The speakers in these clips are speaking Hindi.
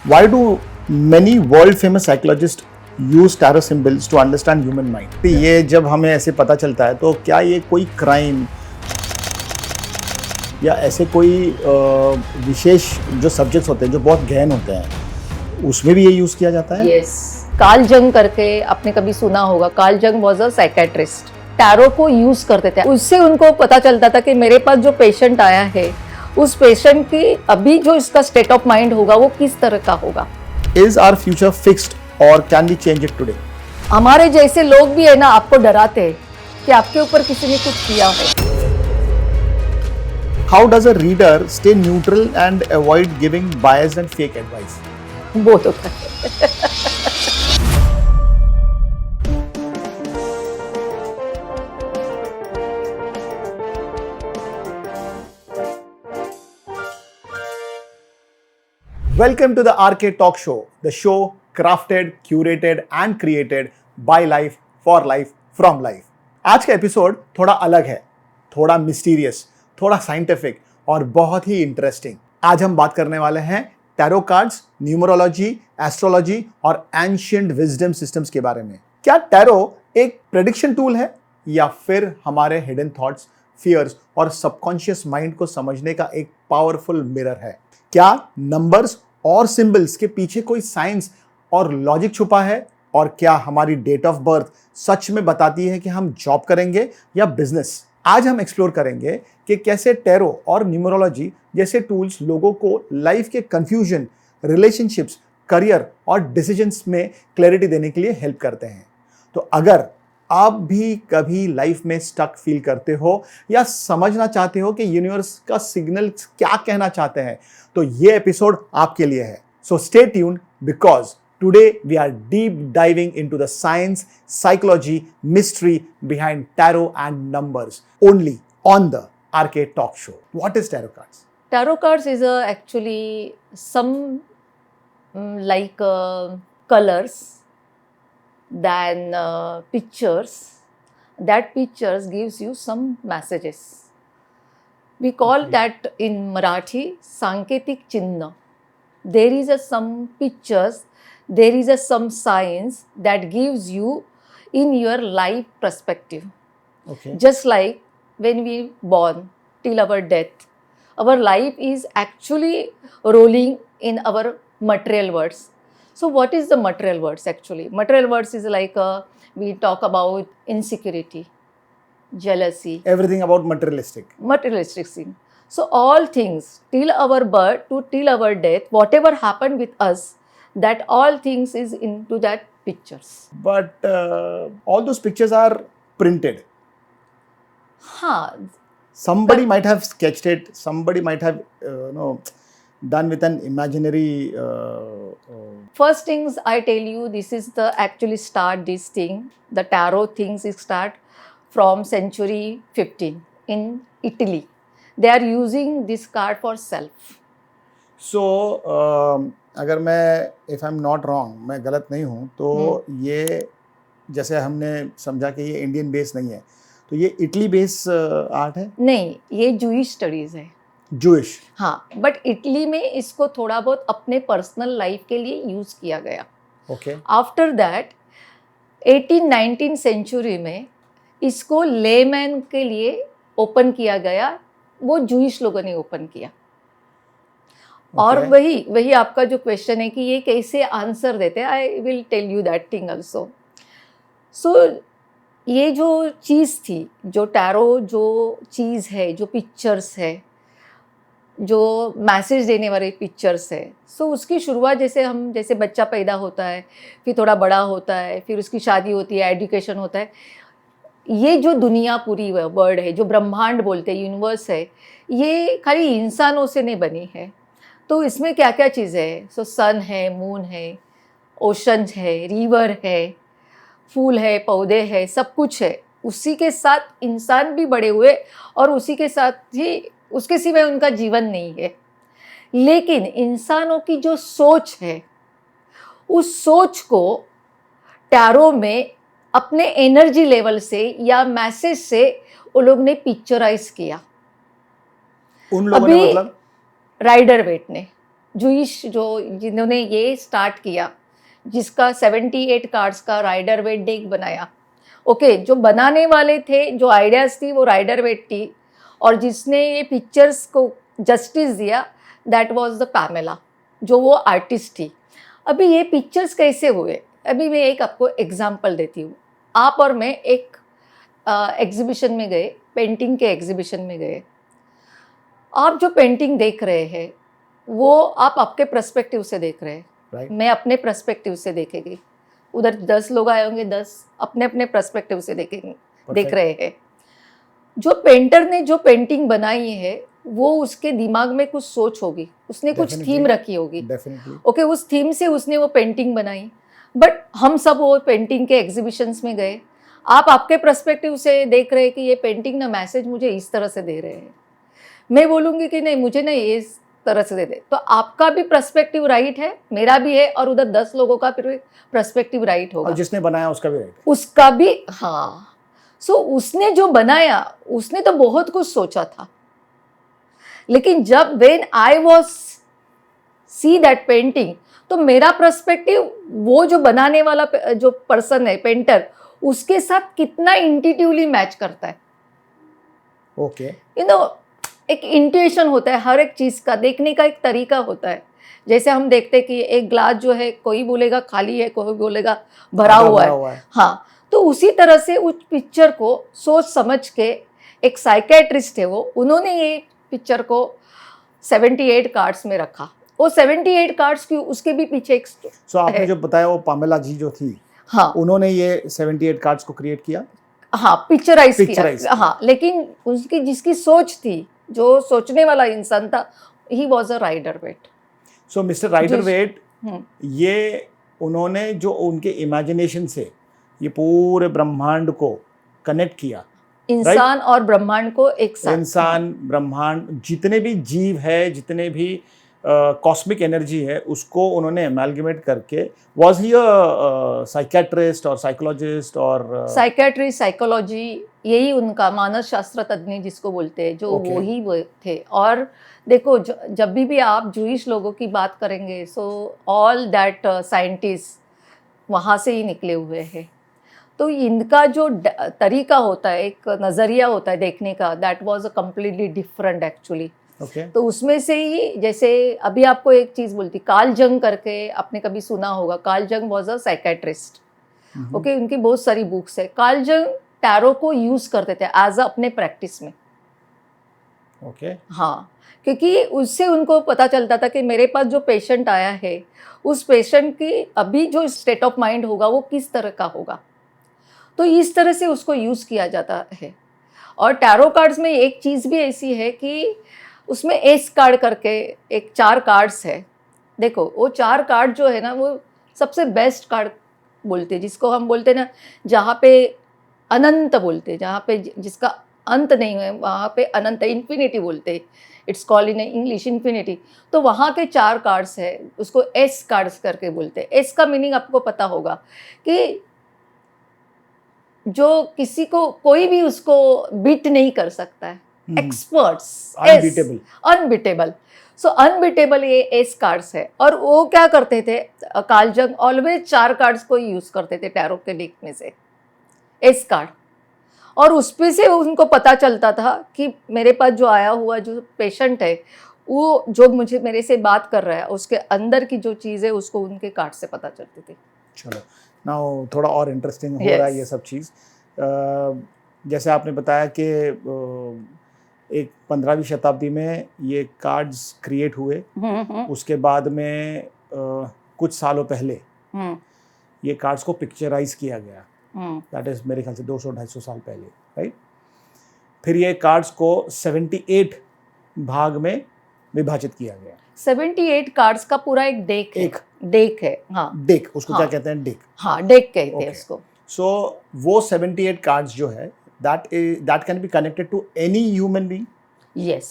Why do many world famous psychologists use tarot symbols to understand human mind? ये जब हमें ऐसे पता चलता है तो क्या ये कोई क्राइम या ऐसे कोई विशेष जो सब्जेक्ट्स होते हैं जो बहुत गहन होते हैं उसमें भी ये यूज किया जाता है? यस, कार्ल जंग करके आपने कभी सुना होगा। कार्ल जंग वाज अ साइकेट्रिस्ट। टैरो को यूज करते थे। उससे उनको पता चलता था कि मेरे पास जो पेशेंट आया है उस पेशेंट की अभी जो इसका स्टेट ऑफ माइंड होगा वो किस तरह का होगा। Is our future fixed or can we change it today? हमारे जैसे लोग भी है ना, आपको डराते हैं कि आपके ऊपर किसी ने कुछ किया है। How does a reader stay neutral and avoid giving biased and fake advice? वो तो है। Welcome to the RK Talk Show, the show crafted, curated and created by life, for life, from life. आज का एपिसोड थोड़ा अलग है, थोड़ा मिस्टीरियस, थोड़ा साइंटिफिक और बहुत ही इंटरेस्टिंग। आज हम बात करने वाले हैं टैरो कार्ड्स, न्यूमरोलॉजी, एस्ट्रोलॉजी और एंशिएंट विजडम सिस्टम्स के बारे में। क्या टैरो एक प्रेडिक्शन टूल है या फिर हमारे हिडन थॉट्स, फियर्स और सबकॉन्शियस माइंड को समझने का एक पावरफुल मिरर है? क्या नंबर्स और सिंबल्स के पीछे कोई साइंस और लॉजिक छुपा है? और क्या हमारी डेट ऑफ बर्थ सच में बताती है कि हम जॉब करेंगे या बिजनेस? आज हम एक्सप्लोर करेंगे कि कैसे टैरो और न्यूमरोलॉजी जैसे टूल्स लोगों को लाइफ के कंफ्यूजन, रिलेशनशिप्स, करियर और डिसीजंस में क्लैरिटी देने के लिए हेल्प करते हैं। तो अगर आप भी कभी लाइफ में स्टक फील करते हो या समझना चाहते हो कि यूनिवर्स का सिग्नल क्या कहना चाहते हैं, तो ये एपिसोड आपके लिए है। So stay tuned because today we are deep diving into the science, psychology, mystery behind tarot and numbers only on the RK talk show. What is tarot cards? Tarot cards is actually some like colors, then pictures. That pictures gives you some messages. We call that in Marathi Sanketik Chinna. There is some pictures, there is some science that gives you in your life perspective. Okay. Just like when we born till our death, our life is actually rolling in our material words. So what is the material words actually? Material words is like we talk about insecurity, jealousy, Everything about materialistic. thing. So all things till our birth to till our death, whatever happened with us, that all things is into that pictures. But all those pictures are printed. हाँ, Somebody might have sketched it, somebody might have done with an imaginary first things I tell you, this is the actually start this thing. The tarot things is start from century 15 in Italy. They are using this card for self. so अगर मैं if I'm not wrong, मैं गलत नहीं हूँ तो ये जैसे हमने समझा कि ये इंडियन बेस नहीं है, तो ये इटली बेस आर्ट है? नहीं, ये जूइश स्टडीज है। जूइश? हाँ, बट इटली में इसको थोड़ा बहुत अपने पर्सनल लाइफ के लिए यूज किया गया। ओके। आफ्टर दैट 18-19 सेंचुरी में इसको लेमैन के लिए ओपन किया गया। वो जूइश लोगों ने ओपन किया। और वही आपका जो क्वेश्चन है कि ये कैसे आंसर देते हैं, I will tell you that thing also. So ये जो चीज़ थी, जो टैरो जो चीज़ है, जो पिक्चर्स है, जो मैसेज देने वाले पिक्चर्स है, सो उसकी शुरुआत जैसे बच्चा पैदा होता है, फिर थोड़ा बड़ा होता है, फिर उसकी शादी होती है, एजुकेशन होता है। ये जो दुनिया पूरी वर्ल्ड है, जो ब्रह्मांड बोलते हैं, यूनिवर्स है, ये खाली इंसानों से नहीं बनी है। तो इसमें क्या क्या चीज़ें है? सो सन है, मून है, ओशन है, रिवर है, फूल है, पौधे हैं, सब कुछ है। उसी के साथ इंसान भी बड़े हुए और उसी के साथ ही उसके सिवाय उनका जीवन नहीं है। लेकिन इंसानों की जो सोच है, उस सोच को टैरो में अपने एनर्जी लेवल से या मैसेज से वो लोग ने पिक्चराइज किया। उन लोगों ने मतलब राइडर वेट ने जूइश जो जिन्होंने ये स्टार्ट किया, जिसका 78 कार्ड्स का राइडर वेट डेक बनाया। ओके, जो बनाने वाले थे, जो आइडियाज थी वो राइडर वेट थी, और जिसने ये पिक्चर्स को जस्टिस दिया दैट वाज द पैमेला, जो वो आर्टिस्ट थी। अभी ये पिक्चर्स कैसे हुए, अभी मैं एक आपको एग्जांपल देती हूँ। आप और मैं एक एग्जीबिशन में गए, पेंटिंग के एग्जीबिशन में गए। आप जो पेंटिंग देख रहे हैं वो आप आपके पर्सपेक्टिव से देख रहे हैं, राइट, मैं अपने पर्सपेक्टिव से देखेगी। उधर 10 लोग आए होंगे, 10 अपने अपने पर्सपेक्टिव से देखेंगे, देख रहे हैं। जो पेंटर ने जो पेंटिंग बनाई है वो उसके दिमाग में कुछ सोच होगी, उसने कुछ थीम रखी होगी। ओके, उस थीम से उसने वो पेंटिंग बनाई। बट हम सब वो पेंटिंग के एग्जीबिशंस में गए, आप आपके पर्सपेक्टिव से देख रहे हैं कि ये पेंटिंग ना मैसेज मुझे इस तरह से दे रहे हैं, मैं बोलूँगी कि नहीं मुझे ना इस तरह से दे दे। तो आपका भी पर्सपेक्टिव राइट है, मेरा भी है, और उधर 10 लोगों का फिर पर्सपेक्टिव राइट होगा, और जिसने बनाया उसका भी राइट है, उसका भी। हाँ, सो उसने जो बनाया उसने तो बहुत कुछ सोचा था, लेकिन जब when I was see that painting, तो मेरा पर्सपेक्टिव वो जो बनाने वाला जो पर्सन है पेंटर, उसके साथ कितना इंट्यूटिवली मैच करता है। ओके, यू नो, एक इंट्यूशन होता है, हर एक चीज़ का देखने का एक तरीका होता है। जैसे हम देखते हैं कि एक ग्लास जो है, कोई बोलेगा खाली है, कोई बोलेगा भरा हुआ है। हाँ, तो उसी तरह से उस पिक्चर को सोच समझ के एक साइकेट्रिस्ट है वो, उन्होंने ये पिक्चर को 78 कार्ड्स में रखा। वो 78 कार्ड्स की उसके भी पीछे एक सो आपने जो बताया वो पामेला जी जो थी, हाँ, उन्होंने ये 78 कार्ड्स को क्रिएट किया, हाँ, पिक्चराइज किया। हाँ, लेकिन उसकी जिसकी सोच थी, जो सोचने वाला इंसान था, he was a Rider Waite. So mister Rider Waite, ये उन्होंने जो उनके इमेजिनेशन से ये पूरे ब्रह्मांड को कनेक्ट किया, इंसान और ब्रह्मांड को एक साथ, इंसान ब्रह्मांड जितने भी जीव है, जितने भी कॉस्मिक एनर्जी है, उसको उन्होंने एमैल्गमेट करके, वाज ही अ साइकियाट्रिस्ट और साइकोलॉजिस्ट और साइकियाट्री साइकोलॉजी, यही उनका मानस शास्त्र तज्ञ जिसको बोलते हैं, जो वो ही वो थे। और देखो जब भी आप जूइश लोगों की बात करेंगे, सो ऑल दैट साइंटिस्ट वहाँ से ही निकले हुए हैं। तो इनका जो तरीका होता है, एक नज़रिया होता है देखने का, that was a completely different actually. तो उसमें से ही, जैसे अभी आपको एक चीज़ बोलती, कार्ल जंग करके आपने कभी सुना होगा। कार्ल जंग वाज अ साइकेट्रिस्ट। ओके, उनकी बहुत सारी बुक्स है। कार्ल जंग टैरो को यूज़ करते थे एज अ अपने प्रैक्टिस में। ओके, हाँ, क्योंकि उससे उनको पता चलता था कि मेरे पास जो पेशेंट आया है, उस पेशेंट की अभी जो स्टेट ऑफ माइंड होगा वो किस तरह का होगा, तो इस तरह से उसको यूज़ किया जाता है। और टैरो कार्ड्स में एक चीज़ भी ऐसी है कि उसमें एस कार्ड करके एक 4 कार्ड्स है। देखो वो 4 कार्ड जो है ना, वो सबसे बेस्ट कार्ड बोलते हैं, जिसको हम बोलते हैं ना, जहाँ पे अनंत बोलते हैं, जहाँ पे जिसका अंत नहीं है वहाँ पे अनंत, इन्फिनिटी बोलते हैं। It's called in English infinity. तो वहाँ के 4 कार्ड्स है, उसको एस कार्ड्स करके बोलते हैं। एस का मीनिंग आपको पता होगा कि जो किसी को कोई भी उसको बीट नहीं कर सकता है, एक्सपर्ट्स, अनबीटेबल। सो अनबीटेबल ये एस कार्ड्स है। और वो क्या करते थे, कार्ल जंग ऑलवेज 4 कार्ड्स को यूज करते थे टैरो के डेक में से, एस कार्ड। और उस पे से उनको पता चलता था कि मेरे पास जो आया हुआ जो पेशेंट है, वो जो मुझे मेरे से बात कर रहा है, उसके अंदर की जो चीज़ है उसको उनके कार्ड से पता चलती थी। चलो, नाउ थोड़ा और इंटरेस्टिंग हो रहा है ये सब चीज़। जैसे आपने बताया कि एक 15वीं शताब्दी में ये कार्ड्स क्रिएट हुए, उसके बाद में कुछ सालों पहले ये कार्ड्स को पिक्चराइज किया गया, दैट इज मेरे ख्याल से 200-250 साल पहले, राइट। फिर ये कार्ड्स को 78 भाग में विभाजित किया गया। 78 कार्ड्स का पूरा एक डेक है। हाँ, डेक, उसको क्या कहते हैं, डेक। हाँ, डेक कहते हैं उसको। सो वो 78 कार्ड्स जो है, that can be connected to any human being? Yes.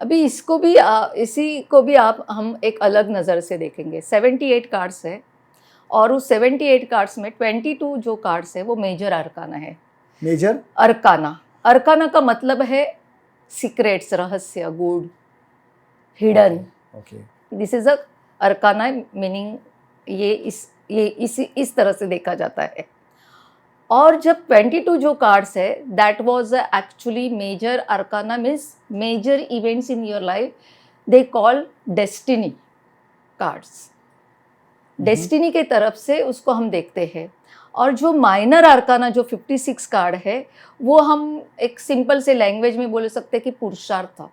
अभी इसको भी इसी को भी हम एक अलग नज़र से देखेंगे। 78 कार्ड्स है, और उस 78 कार्ड्स में 22 जो कार्ड्स है वो मेजर अरकाना है। मेजर अरकाना का मतलब है सीक्रेट्स, रहस्य, गूढ़, hidden. Okay. This is a arcana, meaning ये इस तरह से देखा जाता है। और जब 22 जो कार्ड्स है, that was actually major arcana, means major events in your life, they call destiny cards. Destiny के तरफ से उसको हम देखते हैं। और जो माइनर अरकाना जो 56 कार्ड है, वो हम एक सिंपल से लैंग्वेज में बोल सकते हैं कि पुरुषार्थ था।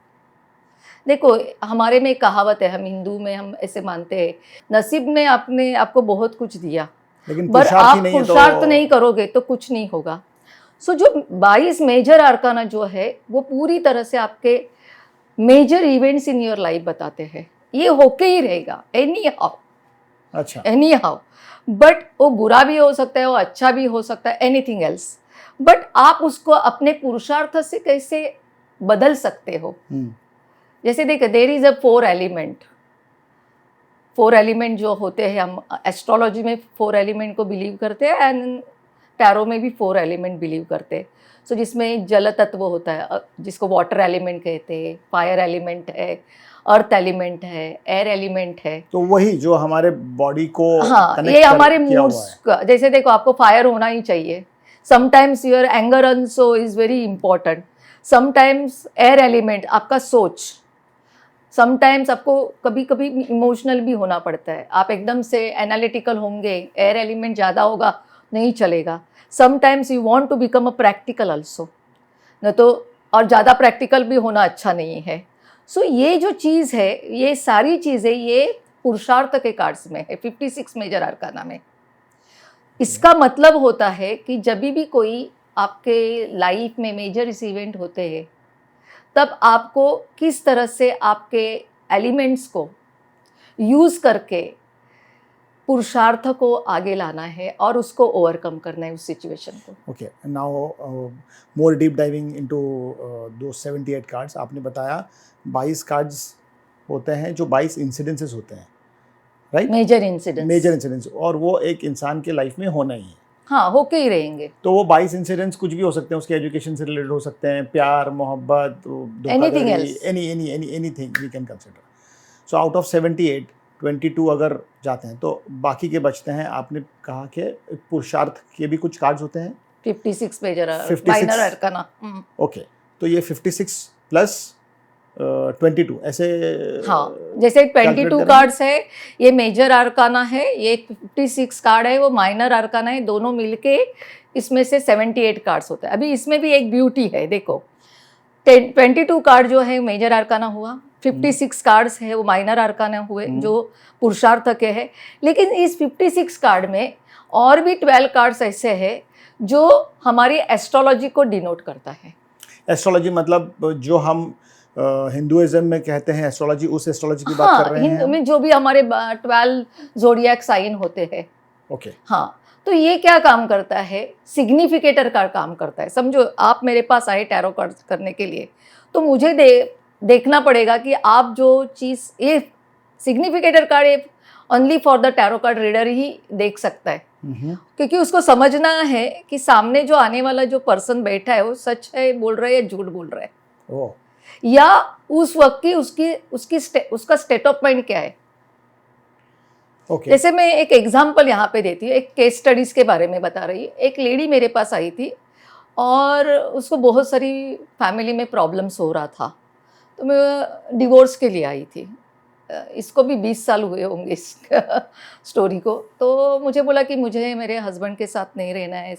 देखो, हमारे में एक कहावत है, हम हिंदू में हम ऐसे मानते हैं, नसीब ने आपको बहुत कुछ दिया, लेकिन पर पुरुषार्थ ही आप नहीं है पुरुषार्थ नहीं करोगे तो कुछ नहीं होगा। सो जो 22 मेजर अरकाना जो है, वो पूरी तरह से आपके major events in your life बताते हैं। ये होके ही रहेगा एनी हाउ, बट वो बुरा भी हो सकता है, वो अच्छा भी हो सकता है, एनीथिंग एल्स, बट आप उसको अपने पुरुषार्थ से कैसे बदल सकते हो। जैसे देखिए, देयर इज अ 4 एलिमेंट जो होते हैं, हम एस्ट्रोलॉजी में 4 एलिमेंट को बिलीव करते हैं, एंड टैरो में भी 4 एलिमेंट बिलीव करते हैं। सो जिसमें जल तत्व होता है, जिसको वाटर एलिमेंट कहते हैं, फायर एलिमेंट है, अर्थ एलिमेंट है, एयर एलिमेंट है। तो वही जो हमारे बॉडी को हाँ, ये हमारे मूड्स का, जैसे देखो, आपको फायर होना ही चाहिए। Sometimes your anger also is very important. Sometimes air element, आपका सोच, समटाइम्स आपको कभी कभी इमोशनल भी होना पड़ता है। आप एकदम से एनालिटिकल होंगे, एयर एलिमेंट ज़्यादा होगा, नहीं चलेगा। Sometimes you want to become a practical also, न तो, और ज़्यादा प्रैक्टिकल भी होना अच्छा नहीं है। सो ये जो चीज़ है, ये सारी चीज़ें ये पुरुषार्थ के कार्ड्स में है, 56 मेजर अरकाना में। इसका मतलब होता है कि जब भी कोई आपके लाइफ में मेजर इवेंट होते हैं, तब आपको किस तरह से आपके एलिमेंट्स को यूज़ करके पुरुषार्थ को आगे लाना है और उसको ओवरकम करना है, उस सिचुएशन को। Okay, now more deep diving into दो 78 कार्ड्स। आपने बताया 22 कार्ड्स होते हैं जो 22 इंसिडेंसेस होते हैं, राइट? मेजर इंसिडेंट्स, और वो एक इंसान के लाइफ में होना ही है। हाँ, होके ही रहेंगे। तो वो 22 इंसिडेंट्स कुछ भी हो सकते हैं, उसके एजुकेशन से रिलेटेड हो सकते हैं, प्यार, मोहब्बत, धोखाधड़ी, anything we can consider. So out of 78, 22 अगर जाते हैं तो बाकी के बचते हैं। आपने कहा कि पुरुषार्थ के भी कुछ कार्ड्स होते हैं, 56 मेजर माइनर अरकाना। ओके, तो ये 56 प्लस 22 ऐसे, हाँ, जैसे 22 कार्ड्स है, ये मेजर अरकाना है, ये 56 कार्ड है, वो माइनर अरकाना है, दोनों मिलके इसमें से 78 कार्ड्स होते हैं। अभी इसमें भी एक ब्यूटी है, देखो, 22 कार्ड जो है मेजर अरकाना हुआ, 56 कार्ड्स है वो माइनर अरकाना हुए जो पुरुषार्थ के है। लेकिन इस 56 कार्ड में और भी 12 कार्ड्स ऐसे हैं जो हमारी एस्ट्रोलॉजी को डिनोट करता है। एस्ट्रोलॉजी मतलब जो हम हिंदुइज्म में कहते हैं एस्ट्रोलॉजी, उस एस्ट्रोलॉजी की बात कर रहे हैं हिंदू में जो भी हमारे 12 जोडिएक साइन होते हैं। ओके, हाँ, तो ये क्या काम करता है, सिग्निफिकेटर का काम करता है। समझो, आप मेरे पास आए टैरो कार्ड करने के लिए, तो मुझे देखना पड़ेगा कि आप जो चीज़, ये significator card only for the tarot card reader ही देख सकता है, क्योंकि उसको समझना है कि सामने जो आने वाला जो पर्सन बैठा है वो सच है बोल रहा है या झूठ बोल रहा है, या उस वक्त की उसका स्टेट ऑफ माइंड क्या है। Okay. जैसे मैं एक एग्जांपल यहाँ पे देती हूँ, एक केस स्टडीज के बारे में बता रही हूँ। एक लेडी मेरे पास आई थी और उसको बहुत सारी फैमिली में प्रॉब्लम्स हो रहा था, तो मैं डिवोर्स के लिए आई थी। इसको भी 20 साल हुए होंगे इस स्टोरी को। तो मुझे बोला कि मुझे मेरे हस्बैंड के साथ नहीं रहना है,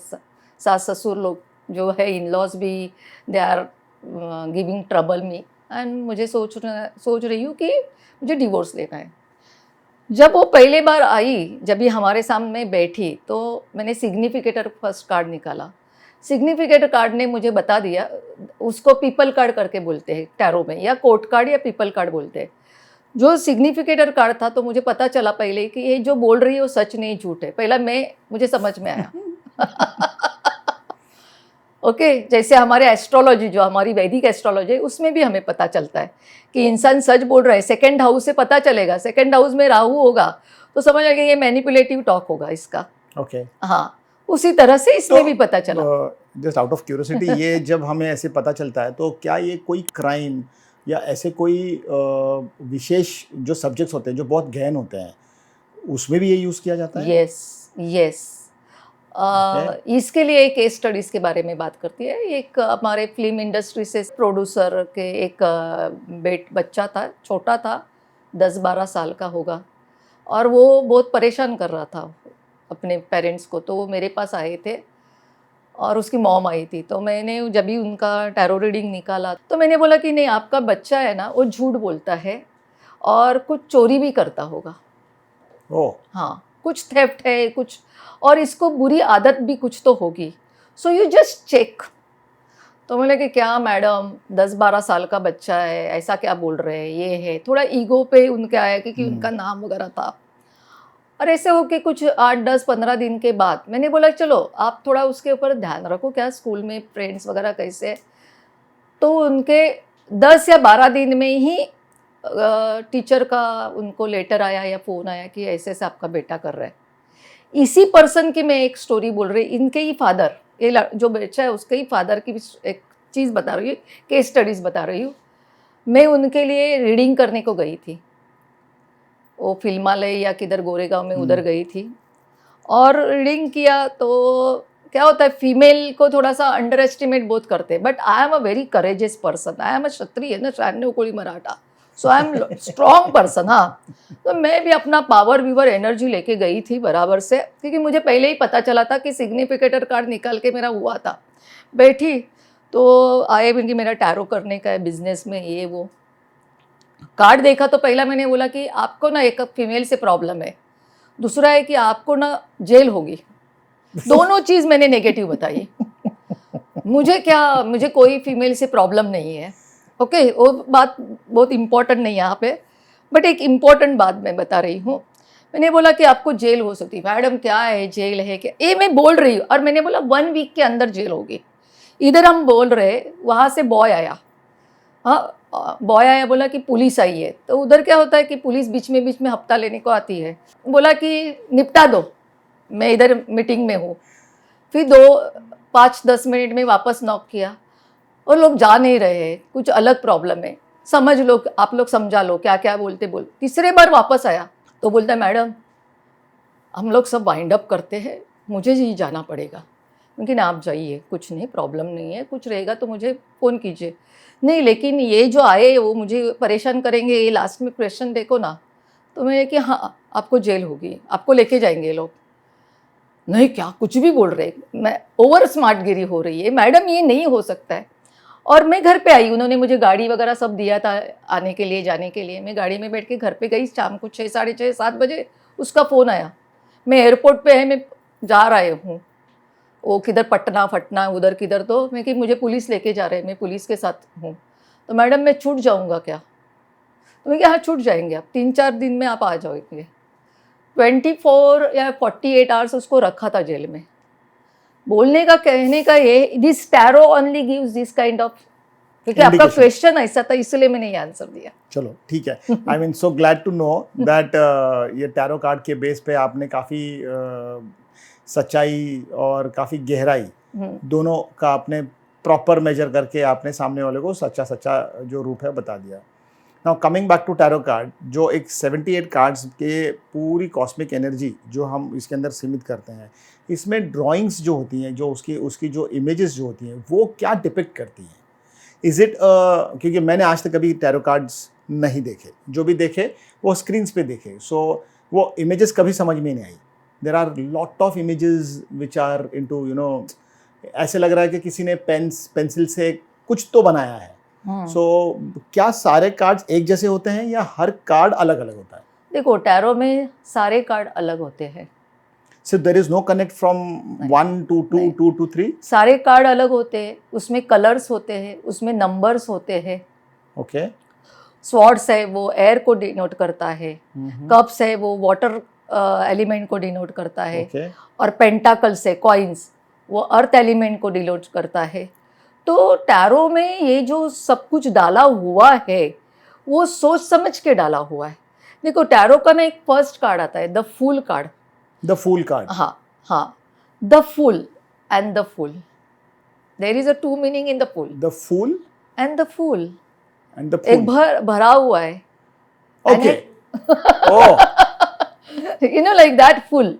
सास ससुर लोग जो है, इन लॉज भी, they are giving trouble me, and मुझे सोच रही हूँ कि मुझे डिवोर्स लेना है। जब वो पहले बार आई, जब ये हमारे सामने बैठी, तो मैंने सिग्निफिकेटर फर्स्ट कार्ड निकाला। सिग्निफिकेटर कार्ड ने मुझे बता दिया, उसको पीपल कार्ड करके बोलते हैं टैरो में, या कोर्ट कार्ड या पीपल कार्ड बोलते हैं। जो सिग्निफिकेटर कार्ड था, तो मुझे पता चला पहले कि ये जो बोल रही है वो सच नहीं झूठ है। पहला मुझे समझ में आया। ओके, जैसे हमारे एस्ट्रोलॉजी, जो हमारी वैदिक एस्ट्रोलॉजी है, उसमें भी हमें पता चलता है कि इंसान सच बोल रहा है। सेकंड हाउस से पता चलेगा, सेकंड हाउस में राहु होगा तो समझ आएगा ये मैनिपुलेटिव टॉक होगा इसका। ओके, हाँ, उसी तरह से इसमें भी पता चला। जस्ट आउट ऑफ क्यूरियोसिटी, ये जब हमें ऐसे पता चलता है तो क्या ये कोई क्राइम या ऐसे कोई विशेष जो सब्जेक्ट्स होते हैं जो बहुत गहन होते हैं, उसमें भी ये यूज़ किया जाता है? Yes, yes. ओके। इसके लिए एक केस स्टडीज के बारे में बात करती है। एक हमारे फिल्म इंडस्ट्री से प्रोड्यूसर के एक बच्चा था, छोटा था, 10-12 साल का होगा, और वो बहुत परेशान कर रहा था अपने पेरेंट्स को। तो वो मेरे पास आए थे और उसकी मॉम आई थी। तो मैंने जब भी उनका टैरो रीडिंग निकाला तो मैंने बोला कि नहीं, आपका बच्चा है ना, वो झूठ बोलता है और कुछ चोरी भी करता होगा। ओह! हाँ, कुछ थेफ्ट है, कुछ, और इसको बुरी आदत भी कुछ तो होगी। So you just check. तो मैंने कि क्या मैडम, 10-12 साल का बच्चा है, ऐसा क्या बोल रहे हैं, ये है। थोड़ा ईगो पे उनके आया कि उनका नाम वगैरह था। और ऐसे हो के कुछ 8-10-15 दिन के बाद मैंने बोला चलो आप थोड़ा उसके ऊपर ध्यान रखो, क्या स्कूल में फ्रेंड्स वगैरह कैसे है। तो उनके 10 या 12 दिन में ही टीचर का उनको लेटर आया या फ़ोन आया कि ऐसे ऐसे आपका बेटा कर रहा है। इसी पर्सन की मैं एक स्टोरी बोल रही, इनके ही फादर, जो बच्चा है उसके ही फादर की भी एक चीज़ बता रही हूँ, केस स्टडीज़ बता रही हूँ। मैं उनके लिए रीडिंग करने को गई थी, वो फिल्मालय या किधर गोरेगांव में उधर गई थी और रीडिंग किया। तो क्या होता है, फीमेल को थोड़ा सा अंडर एस्टिमेट बहुत करते हैं, but I am a very courageous person. I am a Kshatriya ना, 96 Koli Maratha, so I am strong person. हाँ, तो मैं भी अपना पावर वीवर एनर्जी लेके गई थी बराबर से, क्योंकि मुझे पहले ही पता चला था कि सिग्निफिकेटर कार्ड निकाल के मेरा हुआ था। बैठी तो आए भी कि मेरा टैरो करने का है, बिजनेस में ये वो। कार्ड देखा तो पहला मैंने बोला कि आपको ना एक फीमेल से प्रॉब्लम है, दूसरा है कि आपको ना जेल होगी। दोनों चीज़ मैंने नेगेटिव बताई। मुझे कोई फीमेल से प्रॉब्लम नहीं है। ओके, वो बात बहुत इम्पोर्टेंट नहीं है यहाँ पे, बट एक इम्पोर्टेंट बात मैं बता रही हूँ। मैंने बोला कि आपको जेल हो सकती है। मैडम क्या है, जेल है क्या, ये मैं बोल रही हूँ। और मैंने बोला 1 वीक के अंदर जेल होगी। इधर हम बोल रहे, वहाँ से बॉय आया। हाँ, बॉय आया, बोला कि पुलिस आई है। तो उधर क्या होता है कि पुलिस बीच में हफ्ता लेने को आती है। बोला कि निपटा दो, मैं इधर मीटिंग में हूँ। फिर 5-10 मिनट में वापस नॉक किया और लोग जा नहीं रहे हैं, कुछ अलग प्रॉब्लम है, समझ लो, आप लोग समझा लो, क्या क्या बोलते बोल। तीसरे बार वापस आया तो बोलता है मैडम हम लोग सब वाइंड अप करते हैं, मुझे ही जाना पड़ेगा। लेकिन आप जाइए, कुछ नहीं, प्रॉब्लम नहीं है, कुछ रहेगा तो मुझे फ़ोन कीजिए। नहीं, लेकिन ये जो आए वो मुझे परेशान करेंगे, ये लास्ट में क्वेश्चन देखो ना। तो मैं कि हाँ, आपको जेल होगी, आपको लेके जाएंगे ये लोग। नहीं, क्या कुछ भी बोल रहे, मैं ओवर स्मार्ट गिरी हो रही है मैडम, ये नहीं हो सकता है। और मैं घर पे आई, उन्होंने मुझे गाड़ी वगैरह सब दिया था आने के लिए, जाने के लिए। मैं गाड़ी में बैठ के घर पे गई, शाम को 6, साढ़े 6, 7 बजे उसका फ़ोन आया। मैं एयरपोर्ट पे है, मैं जा रहे हूँ, वो किधर पटना फटना उधर किधर। तो मैं कि मुझे पुलिस लेके जा रहे हैं, मैं पुलिस के साथ हूँ। तो मैडम मैं छूट जाऊँगा क्या? तो मैं कि हाँ छूट जाएंगे आप, 3-4 दिन में आप आ जाओगे। 24 या 48 आवर्स उसको रखा था जेल में। बोलने का, कहने का ये, this tarot only gives this kind of, क्योंकि आपका इंडिकेशन। क्वेश्चन ऐसा था इसलिए मैंने ये आंसर दिया। चलो ठीक है। I mean so glad to know that ये टैरो कार्ड के बेस पे आपने काफ़ी सच्चाई और काफ़ी गहराई दोनों का आपने प्रॉपर मेजर करके आपने सामने वाले को सच्चा सच्चा जो रूप है बता दिया। Now coming back to tarot card, जो एक 78 कार्ड्स के पूरी कॉस्मिक एनर्जी जो हम इसके अंदर सीमित करते हैं, इसमें ड्राइंग्स जो होती हैं, जो उसकी जो इमेजेस जो होती हैं, वो क्या डिपिक्ट करती हैं? इज़ इट क्योंकि मैंने आज तक कभी टैरो कार्ड्स नहीं देखे, जो भी देखे वो स्क्रीन्स पे देखे, सो वो इमेजेस कभी समझ में नहीं आई। There are lot of images which are into ऐसे लग रहा है कि किसी ने पेंसिल से कुछ तो बनाया है। सो क्या सारे कार्ड्स एक जैसे होते हैं या हर कार्ड अलग अलग होता है? देखो, टैरो में सारे कार्ड अलग होते हैं। So there is no connect from 1 to 2 2 to 3? सारे कार्ड अलग होते हैं, उसमें कलर्स होते हैं, उसमें नंबर्स होते हैं। ओके। स्वॉर्ड्स है वो एयर को डिनोट करता है, कप्स है वो वाटर एलिमेंट को डिनोट करता है, ओके। और पेंटाकल्स है, कॉइन्स, वो अर्थ एलिमेंट को डिनोट करता है। तो टैरो में ये जो सब कुछ डाला हुआ है वो सोच समझ के डाला हुआ है। देखो, टैरो का ना एक फर्स्ट कार्ड आता है, the fool card. The fool card. हाँ हाँ, the fool and the fool, there is a 2 meaning in the fool. The fool and the fool, And the एक pool. भरा हुआ है, Okay. Oh. You know like that full.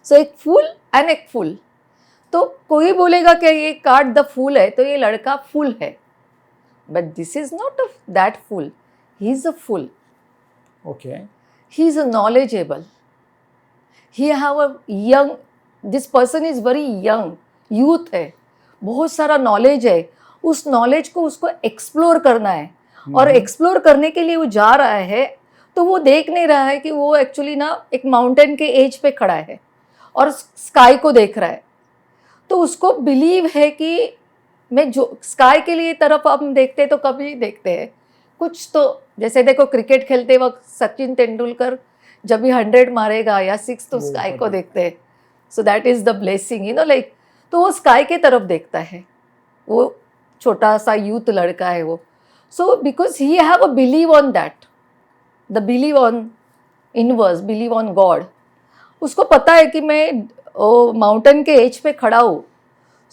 So एक फूल एंड एक फुल. तो कोई बोलेगा कि ये कार्ड द फूल है, तो ये लड़का फुल है, but this is not that full. He is a full. Okay. He is knowledgeable. He have a young, this person is very young, youth है, बहुत सारा नॉलेज है. उस नॉलेज को उसको एक्सप्लोर करना है, और एक्सप्लोर करने के लिए वो जा रहा है. तो वो देख नहीं रहा है कि वो एक्चुअली ना एक माउंटेन के एज पे खड़ा है और स्काई को देख रहा है. तो उसको बिलीव है कि मैं जो स्काई के लिए तरफ हम देखते तो कभी देखते हैं कुछ. तो जैसे देखो क्रिकेट खेलते वक्त सचिन तेंदुलकर जब भी 100 मारेगा या 6 तो वो स्काई ऊपर को देखते हैं. So that is the blessing, you know like. तो वो स्काई के तरफ देखता है, वो छोटा सा यूथ लड़का है वो. So because he have a believe on that, the believe on inverse, believe on God. उसको पता है कि मैं माउंटेन के एज पे खड़ा हूँ,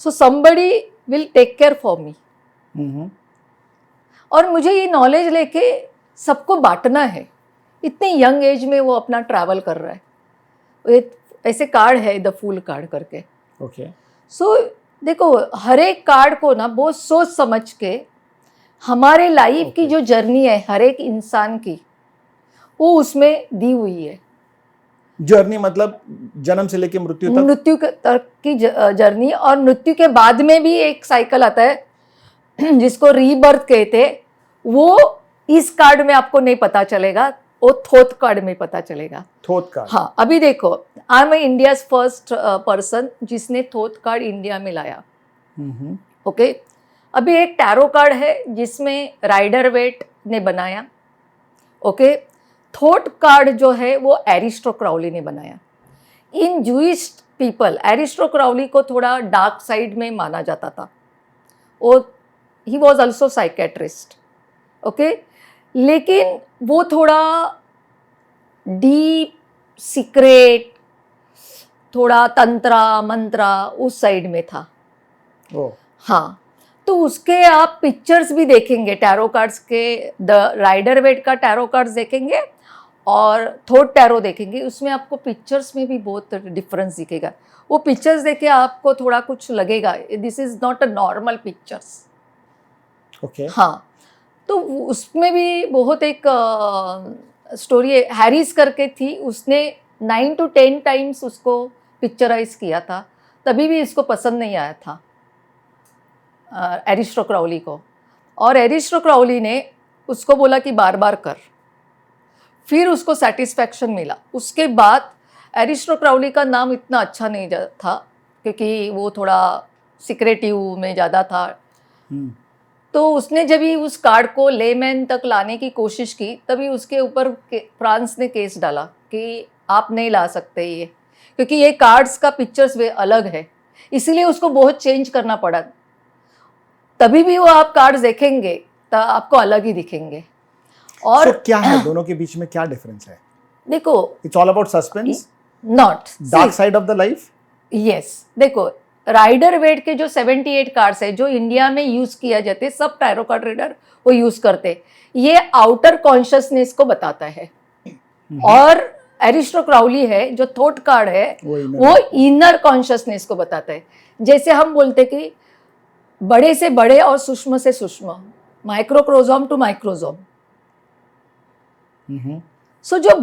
so somebody will take care for me. और मुझे ये नॉलेज लेके सबको बांटना है. इतने यंग एज में वो अपना ट्रैवल कर रहा है. ऐसे कार्ड है द फूल कार्ड करके. Okay. सो देखो हर एक कार्ड को ना बहुत सोच समझ के हमारे लाइफ की जो जर्नी है हर एक इंसान की, वो उसमें दी हुई है. जर्नी मतलब जन्म से लेके मृत्यु तक. मृत्यु तक की जर्नी, और मृत्यु के बाद में भी एक साइकिल आता है जिसको रीबर्थ कहते हैं. वो इस कार्ड में आपको नहीं पता चलेगा, वो थोथ कार्ड में पता चलेगा. थोथ कार्ड. हाँ, अभी देखो I am India first person जिसने थोथ कार्ड इंडिया में लाया. ओके. अभी एक टैरो कार्ड है जिसमें राइडर वेट ने बनाया. ओके. थॉट कार्ड जो है वो एरिस्टो क्राउली ने बनाया. इन जूइश पीपल एरिस्टो क्राउली को थोड़ा डार्क साइड में माना जाता था. और he was also psychiatrist. Okay. लेकिन वो थोड़ा डीप सीक्रेट, थोड़ा तंत्रा मंत्रा उस साइड में था. हाँ. तो उसके आप पिक्चर्स भी देखेंगे टैरो कार्ड्स के, द राइडर वेट का टैरो कार्ड्स देखेंगे और थोट टैरो देखेंगे, उसमें आपको पिक्चर्स में भी बहुत डिफरेंस दिखेगा. वो पिक्चर्स देखे आपको थोड़ा कुछ लगेगा, this is not a normal pictures. Okay. हाँ. तो उसमें भी बहुत एक स्टोरी हैरिस करके थी, उसने 9 to 10 टाइम्स उसको पिक्चराइज किया था, तभी भी इसको पसंद नहीं आया था एरिस्टो क्राउली को. और एरिस्टो क्राउली ने उसको बोला कि बार बार कर. फिर उसको सेटिस्फैक्शन मिला. उसके बाद एरिस्टो क्राउली का नाम इतना अच्छा नहीं था क्योंकि वो थोड़ा सिक्रेटिव में ज़्यादा था. तो उसने जब ही उस कार्ड को लेमैन तक लाने की कोशिश की, तभी उसके ऊपर फ्रांस ने केस डाला कि आप नहीं ला सकते ये, क्योंकि ये कार्ड्स का पिक्चर्स वे अलग है, इसीलिए उसको बहुत चेंज करना पड़ा. तभी भी वो आप कार्ड्स देखेंगे तो आपको अलग ही दिखेंगे. और so, क्या है दोनों के बीच में, क्या डिफरेंस है? देखो, it's all about suspense, not dark side of the life. Yes. देखो राइडर वेट के जो 78 कार्ड्स है जो इंडिया में यूज किया जाते, सब टैरो कार्ड रीडर वो यूज करते. ये आउटर कॉन्शियसनेस को बताता है. और एरिस्टो क्राउली है जो थॉट कार्ड है वो इनर कॉन्शियसनेस को बताता है. जैसे हम बोलते कि बड़े से बड़े और सूक्ष्म से सूक्ष्म, माइक्रोक्रोजोम टू माइक्रोजोम. सो जो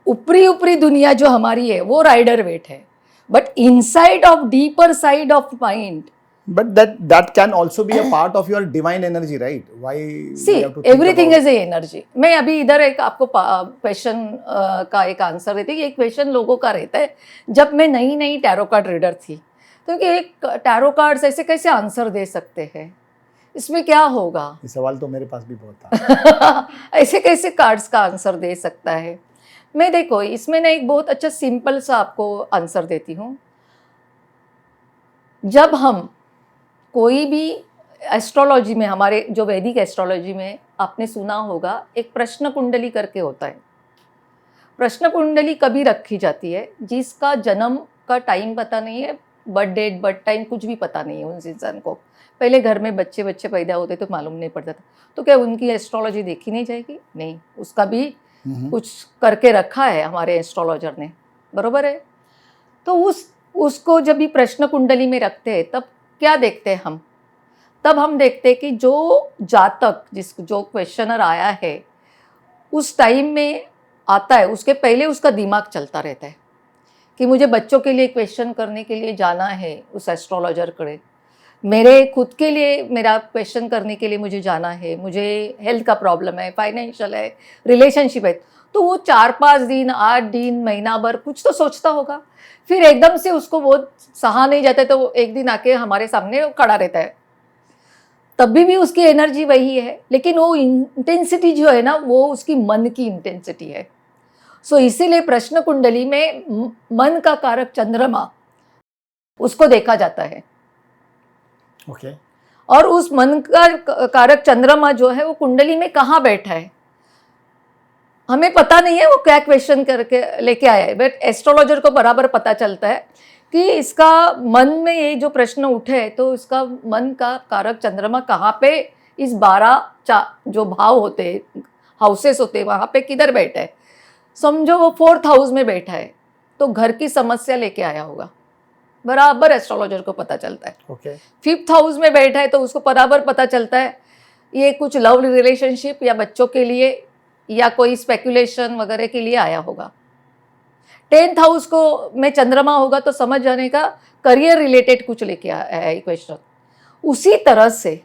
ऊपरी ऊपरी दुनिया जो हमारी है वो राइडर वेट है, but inside of deeper side of mind, but that can also be a part of your divine energy, right? Why see everything is a energy. मैं अभी इधर एक आपको क्वेश्चन का एक आंसर देती हूँ. ये क्वेश्चन लोगों का रहता है. जब मैं नई नई टैरो कार्ड रीडर थी, क्योंकि एक टैरो कार्ड्स ऐसे कैसे आंसर दे सकते हैं, इसमें क्या होगा, ये सवाल तो मेरे पास भी बहुत था. ऐसे कैसे कार्ड्स का आंसर दे सकता है. मैं देखो इसमें ना एक बहुत अच्छा सिंपल सा आपको आंसर देती हूँ. जब हम कोई भी एस्ट्रोलॉजी में, हमारे जो वैदिक एस्ट्रोलॉजी में आपने सुना होगा एक प्रश्न कुंडली करके होता है. प्रश्न कुंडली कभी रखी जाती है जिसका जन्म का टाइम पता नहीं है, बर्थ डेट बर्थ टाइम कुछ भी पता नहीं है उस इंसान को। पहले घर में बच्चे पैदा होते तो मालूम नहीं पड़ता था, तो क्या उनकी एस्ट्रोलॉजी देखी नहीं जाएगी? नहीं, उसका भी कुछ करके रखा है हमारे एस्ट्रोलॉजर ने, बरोबर है। तो उसको जब भी प्रश्न कुंडली में रखते हैं तब क्या देखते हैं हम? तब हम देखते हैं कि जो जातक जो क्वेश्चनर आया है उस टाइम में आता है, उसके पहले उसका दिमाग चलता रहता है कि मुझे बच्चों के लिए क्वेश्चन करने के लिए जाना है उस एस्ट्रोलॉजर करे, मेरे खुद के लिए मेरा क्वेश्चन करने के लिए मुझे जाना है, मुझे हेल्थ का प्रॉब्लम है, फाइनेंशियल है, रिलेशनशिप है। तो वो 4-5 दिन 8 दिन महीना भर कुछ तो सोचता होगा, फिर एकदम से उसको वो सहा नहीं जाता, तो वो एक दिन आके हमारे सामने खड़ा रहता है। तब भी उसकी एनर्जी वही है, लेकिन वो इंटेंसिटी जो है ना वो उसकी मन की इंटेंसिटी है। सो इसीलिए प्रश्न कुंडली में मन का कारक चंद्रमा उसको देखा जाता है। ओके। और उस मन का कारक चंद्रमा जो है वो कुंडली में कहाँ बैठा है हमें पता नहीं है, वो क्या क्वेश्चन करके लेके आया है, बट एस्ट्रोलॉजर को बराबर पता चलता है कि इसका मन में ये जो प्रश्न उठे तो इसका मन का कारक चंद्रमा कहाँ पे इस 12 जो भाव होते हैं, हाउसेस होते हैं, वहाँ पे किधर बैठा है। समझो वो 4th हाउस में बैठा है तो घर की समस्या लेके आया होगा, बराबर एस्ट्रोलॉजर को पता चलता है। ओके। 5th हाउस में बैठा है तो उसको बराबर पता चलता है ये कुछ लव रिलेशनशिप या बच्चों के लिए या कोई स्पेकुलेशन वगैरह के लिए आया होगा। 10th हाउस को में चंद्रमा होगा तो समझ जाने का करियर रिलेटेड कुछ लेके आया है क्वेश्चन। उसी तरह से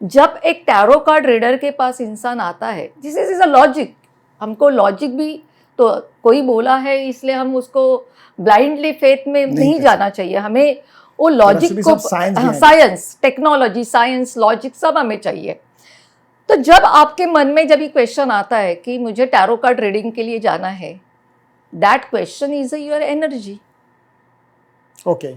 जब एक टैरो कार्ड रीडर के पास इंसान आता है, दिस इज अ लॉजिक, हमको लॉजिक भी तो कोई बोला है इसलिए हम उसको ब्लाइंडली फेथ में नहीं जाना चाहिए, हमें वो लॉजिक को, साइंस टेक्नोलॉजी साइंस लॉजिक सब हमें चाहिए। तो जब आपके मन में जब ये क्वेश्चन आता है कि मुझे टैरो कार्ड रीडिंग के लिए जाना है, that question is your energy. Okay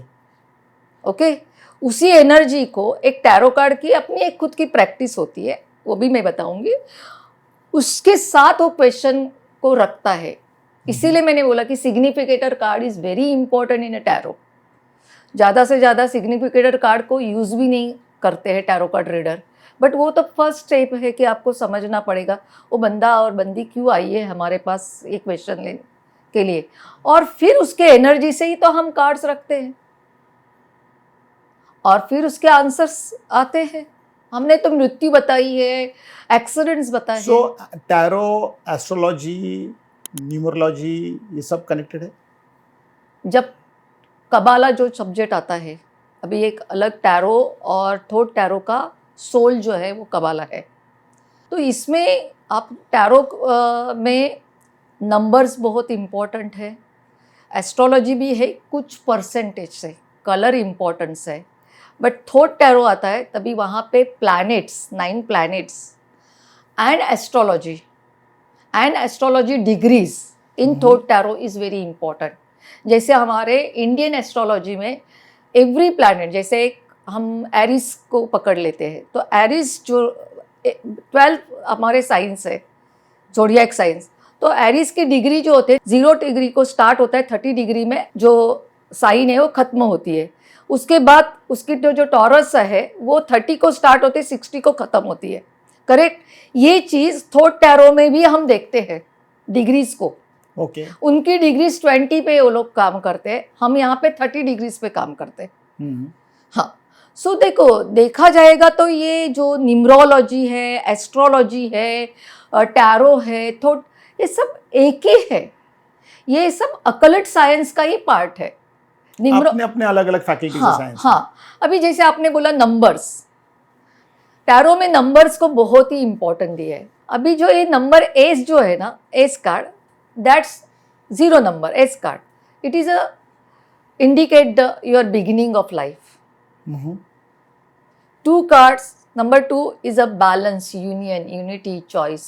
okay, उसी एनर्जी को एक टैरो कार्ड की अपनी एक खुद की प्रैक्टिस होती है, वो भी मैं बताऊंगी, उसके साथ वो क्वेश्चन को रखता है। इसीलिए मैंने बोला कि significator card is very important in a tarot. ज़्यादा से ज़्यादा सिग्निफिकेटर कार्ड को यूज़ भी नहीं करते हैं टैरो कार्ड रीडर, बट वो तो फर्स्ट स्टेप है कि आपको समझना पड़ेगा वो बंदा और बंदी क्यों आई है हमारे पास एक क्वेश्चन लेने के लिए, और फिर उसके एनर्जी से ही तो हम कार्ड्स रखते हैं और फिर उसके आंसर्स आते हैं। हमने तो मृत्यु बताई है, एक्सीडेंट्स बताए सो टैरो, एस्ट्रोलॉजी, न्यूमरोलॉजी ये सब कनेक्टेड है। जब कबाला जो सब्जेक्ट आता है, अभी एक अलग टैरो और थोट टैरो का सोल जो है वो कबाला है, तो इसमें आप टैरो में नंबर्स बहुत इम्पोर्टेंट है, एस्ट्रोलॉजी भी है कुछ परसेंटेज से, कलर इम्पोर्टेंस है, बट थोट टैरो आता है तभी वहाँ पे planets 9 planets and astrology degrees in thought tarot is very important. जैसे हमारे इंडियन एस्ट्रोलॉजी में एवरी प्लैनेट, जैसे हम एरिस को पकड़ लेते हैं तो एरिस जो 12 हमारे साइंस है, जोडिएक साइंस, तो एरिस की डिग्री जो होते हैं 0 डिग्री को स्टार्ट होता है, 30 डिग्री में जो साइन है वो खत्म होती है, उसके बाद उसकी जो टॉरस है वो 30 को स्टार्ट होती है, 60 को खत्म होती है, करेक्ट। ये चीज़ थोट टैरो में भी हम देखते हैं डिग्रीज को। ओके उनकी डिग्रीज 20 पे वो लोग काम करते हैं, हम यहाँ पे 30 डिग्रीज पे काम करते हैं। हाँ, सो देखा जाएगा तो ये जो न्यूमरोलॉजी है, एस्ट्रोलॉजी है, टैरो है, थोट, ये सब एक ही है, ये सब अकल्ट साइंस का ही पार्ट है। अपने अपने अलग अलग फैकल्टीज है साइंस। हाँ, अभी जैसे आपने बोला नंबर्स, टैरो में नंबर्स को बहुत ही इंपॉर्टेंट दिया है। अभी जो ये नंबर एस जो है ना, S card, that's 0 number, S card, it is a indicate your beginning of life. 2 cards, number 2 is a balance, union, unity, choice.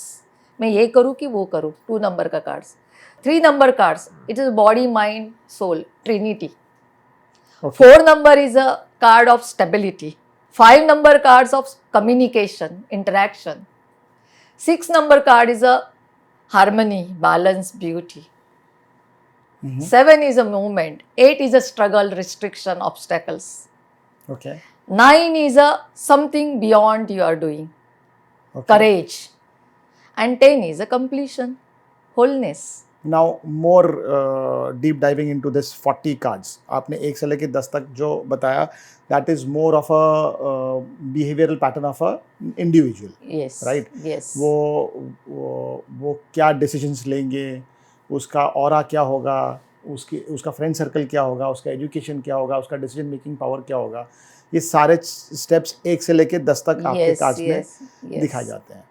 मैं ये करूँ कि वो करूँ, 2 नंबर का cards. 3 number cards, it is body, mind, soul, trinity. 4 number is a card of stability. 5 number cards of communication, interaction. 6 number card is a harmony, balance, beauty. 7 is a movement, 8 is a struggle, restriction, obstacles, Okay. 9 is a something beyond you are doing, Okay. courage, and 10 is a completion, wholeness. Now more deep diving into this 40 cards. आपने 1 से लेके 10 तक जो बताया, that is more of a behavioral pattern of a individual. Yes, Right. yes, वो क्या decisions लेंगे, उसका ऑरा क्या होगा, उसका फ्रेंड सर्कल क्या होगा, उसका एजुकेशन क्या होगा, उसका डिसीजन मेकिंग पावर क्या होगा, ये सारे स्टेप्स 1 से लेके 10 तक आपके yes, कार्ड्स में yes, yes. दिखाए जाते हैं.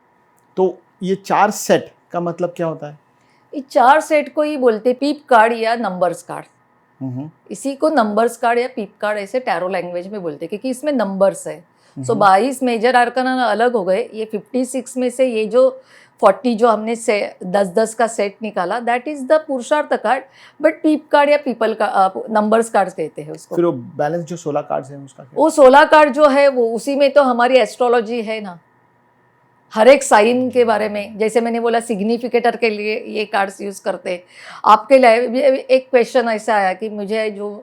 तो ये 4 सेट का मतलब क्या होता है? ये 4 सेट को ही बोलते पीप कार्ड या नंबर्स कार्ड. इसी को नंबर्स कार्ड या पीप कार्ड ऐसे टैरो लैंग्वेज में बोलते हैं, क्योंकि इसमें नंबर्स है. सो 22 मेजर आर्काना अलग हो गए. ये 56 में से ये जो 40 जो हमने 10-10 का सेट निकाला, दैट इज द पुरुषार्थ कार्ड. बट पीप कार्ड या पीपल का नंबर्स कार्ड कहते हैं उसको. फिर वो बैलेंस जो 16 कार्ड्स हैं उसका क्या? वो 16 कार्ड जो है वो उसी में तो हमारी एस्ट्रोलॉजी है ना, हर एक साइन के बारे में. जैसे मैंने बोला सिग्निफिकेटर के लिए ये कार्ड्स यूज करते. आपके लिए एक क्वेश्चन ऐसा आया कि मुझे जो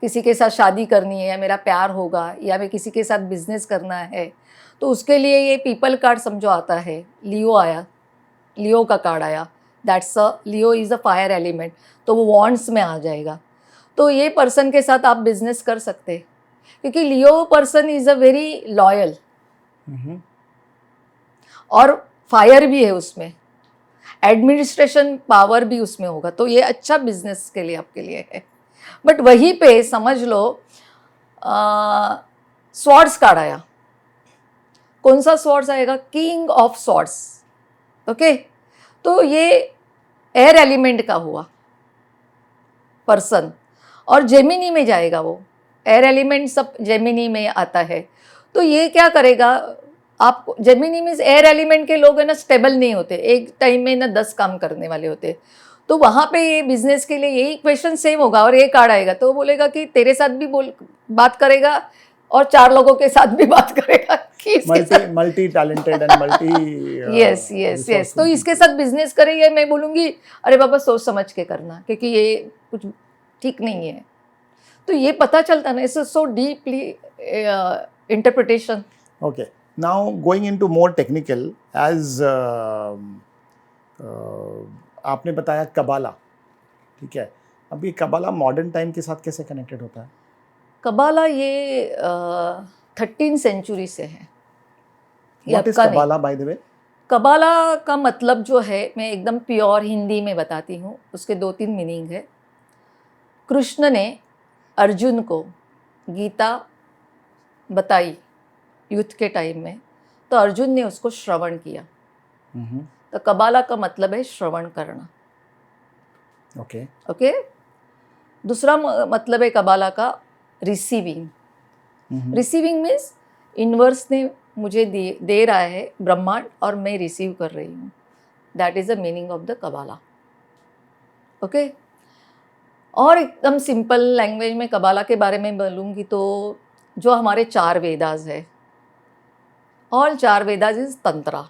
किसी के साथ शादी करनी है, या मेरा प्यार होगा, या मैं किसी के साथ बिजनेस करना है, तो उसके लिए ये पीपल कार्ड समझो आता है. लियो आया, लियो का कार्ड आया. That's a Leo is a fire element, तो वो वॉन्ड्स में आ जाएगा. तो ये पर्सन के साथ आप बिजनेस कर सकते, क्योंकि Leo person is a very loyal और फायर भी है उसमें, एडमिनिस्ट्रेशन पावर भी उसमें होगा. तो ये अच्छा बिजनेस के लिए आपके लिए है. बट वहीं पे समझ लो स्वॉर्ड्स कार्ड आया. कौन सा स्वॉर्ड्स आएगा? King of swords. ओके, तो ये एयर एलिमेंट का हुआ पर्सन, और जेमिनी में जाएगा वो. एयर एलिमेंट सब जेमिनी में आता है. तो ये क्या करेगा, आप जेमिनी मीन्स एयर एलिमेंट के लोग है ना, स्टेबल नहीं होते, एक टाइम में ना 10 काम करने वाले होते. तो वहाँ पे ये बिजनेस के लिए यही क्वेश्चन सेम होगा, और ये कार्ड आएगा तो वो बोलेगा कि तेरे साथ भी बात करेगा और 4 लोगों के साथ भी बात करेगा कि multi talented and multi. Yes yes yes. तो इसके साथ बिजनेस करेंगे, मैं बोलूँगी अरे बाबा सोच समझ के करना, क्योंकि ये कुछ ठीक नहीं है. तो ये पता चलता ना, it's so deeply interpretation. Okay. Now going into more technical, as आपने बताया कबाला, ठीक है. अब ये कबाला मॉडर्न टाइम के साथ कैसे कनेक्टेड होता है? कबाला ये 13 सेंचुरी से है. What is कबाला by the way? कबाला का मतलब जो है, मैं एकदम प्योर हिंदी में बताती हूँ. उसके 2-3 मीनिंग है. कृष्ण ने अर्जुन को गीता बताई युद्ध के टाइम में, तो अर्जुन ने उसको श्रवण किया. तो कबाला का मतलब है श्रवण करना. Okay okay. दूसरा मतलब है कबाला का रिसीविंग. रिसीविंग मीन्स यूनिवर्स ने मुझे दे रहा है ब्रह्मांड, और मैं रिसीव कर रही हूँ. That is the meaning of the कबाला. Okay. और एकदम सिंपल लैंग्वेज में कबाला के बारे में बोलूँगी तो जो हमारे 4 वेदास है, all 4 Vedas is tantra,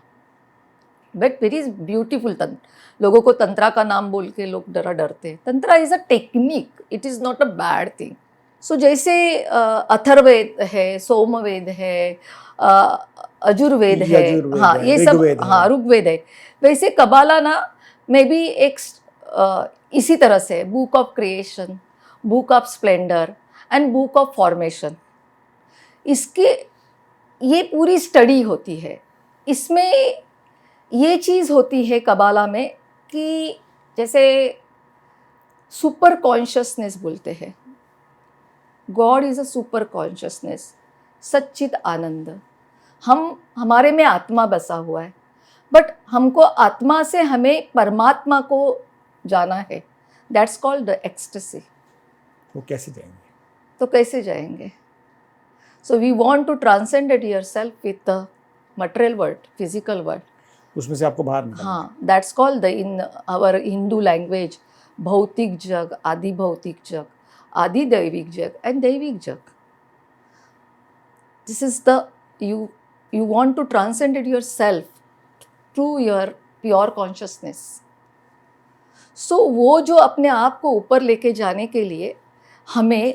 but very beautiful तंत्र. लोगों को तंत्रा का नाम बोल के लोग डरते हैं. Tantra is a technique, it is not a bad thing. So जैसे अथर्ववेद है, सोमवेद है, अजुर्वेद है, हाँ ये सब, हाँ ऋग्वेद है, वैसे कबाला ना में भी एक इसी तरह से book of creation, book of splendour and book of formation. इसके ये पूरी स्टडी होती है. इसमें ये चीज़ होती है कबाला में कि जैसे सुपर कॉन्शियसनेस बोलते हैं. God is a super consciousness, sachchit anand. हमारे में आत्मा बसा हुआ है, बट हमको आत्मा से हमें परमात्मा को जाना है. That's called the ecstasy. वो कैसे जाएंगे? तो कैसे जाएंगे? So we want to transcend yourself with the material world, physical world. उसमें से आपको बाहर निकालना. हाँ, that's called the in our Hindu language भौतिक जग, आदि भौतिक जग, आदि दैविक जग एंड दैविक जग. This is the you want to transcend yourself through your pure consciousness. So वो जो अपने आप को ऊपर लेके जाने के लिए हमें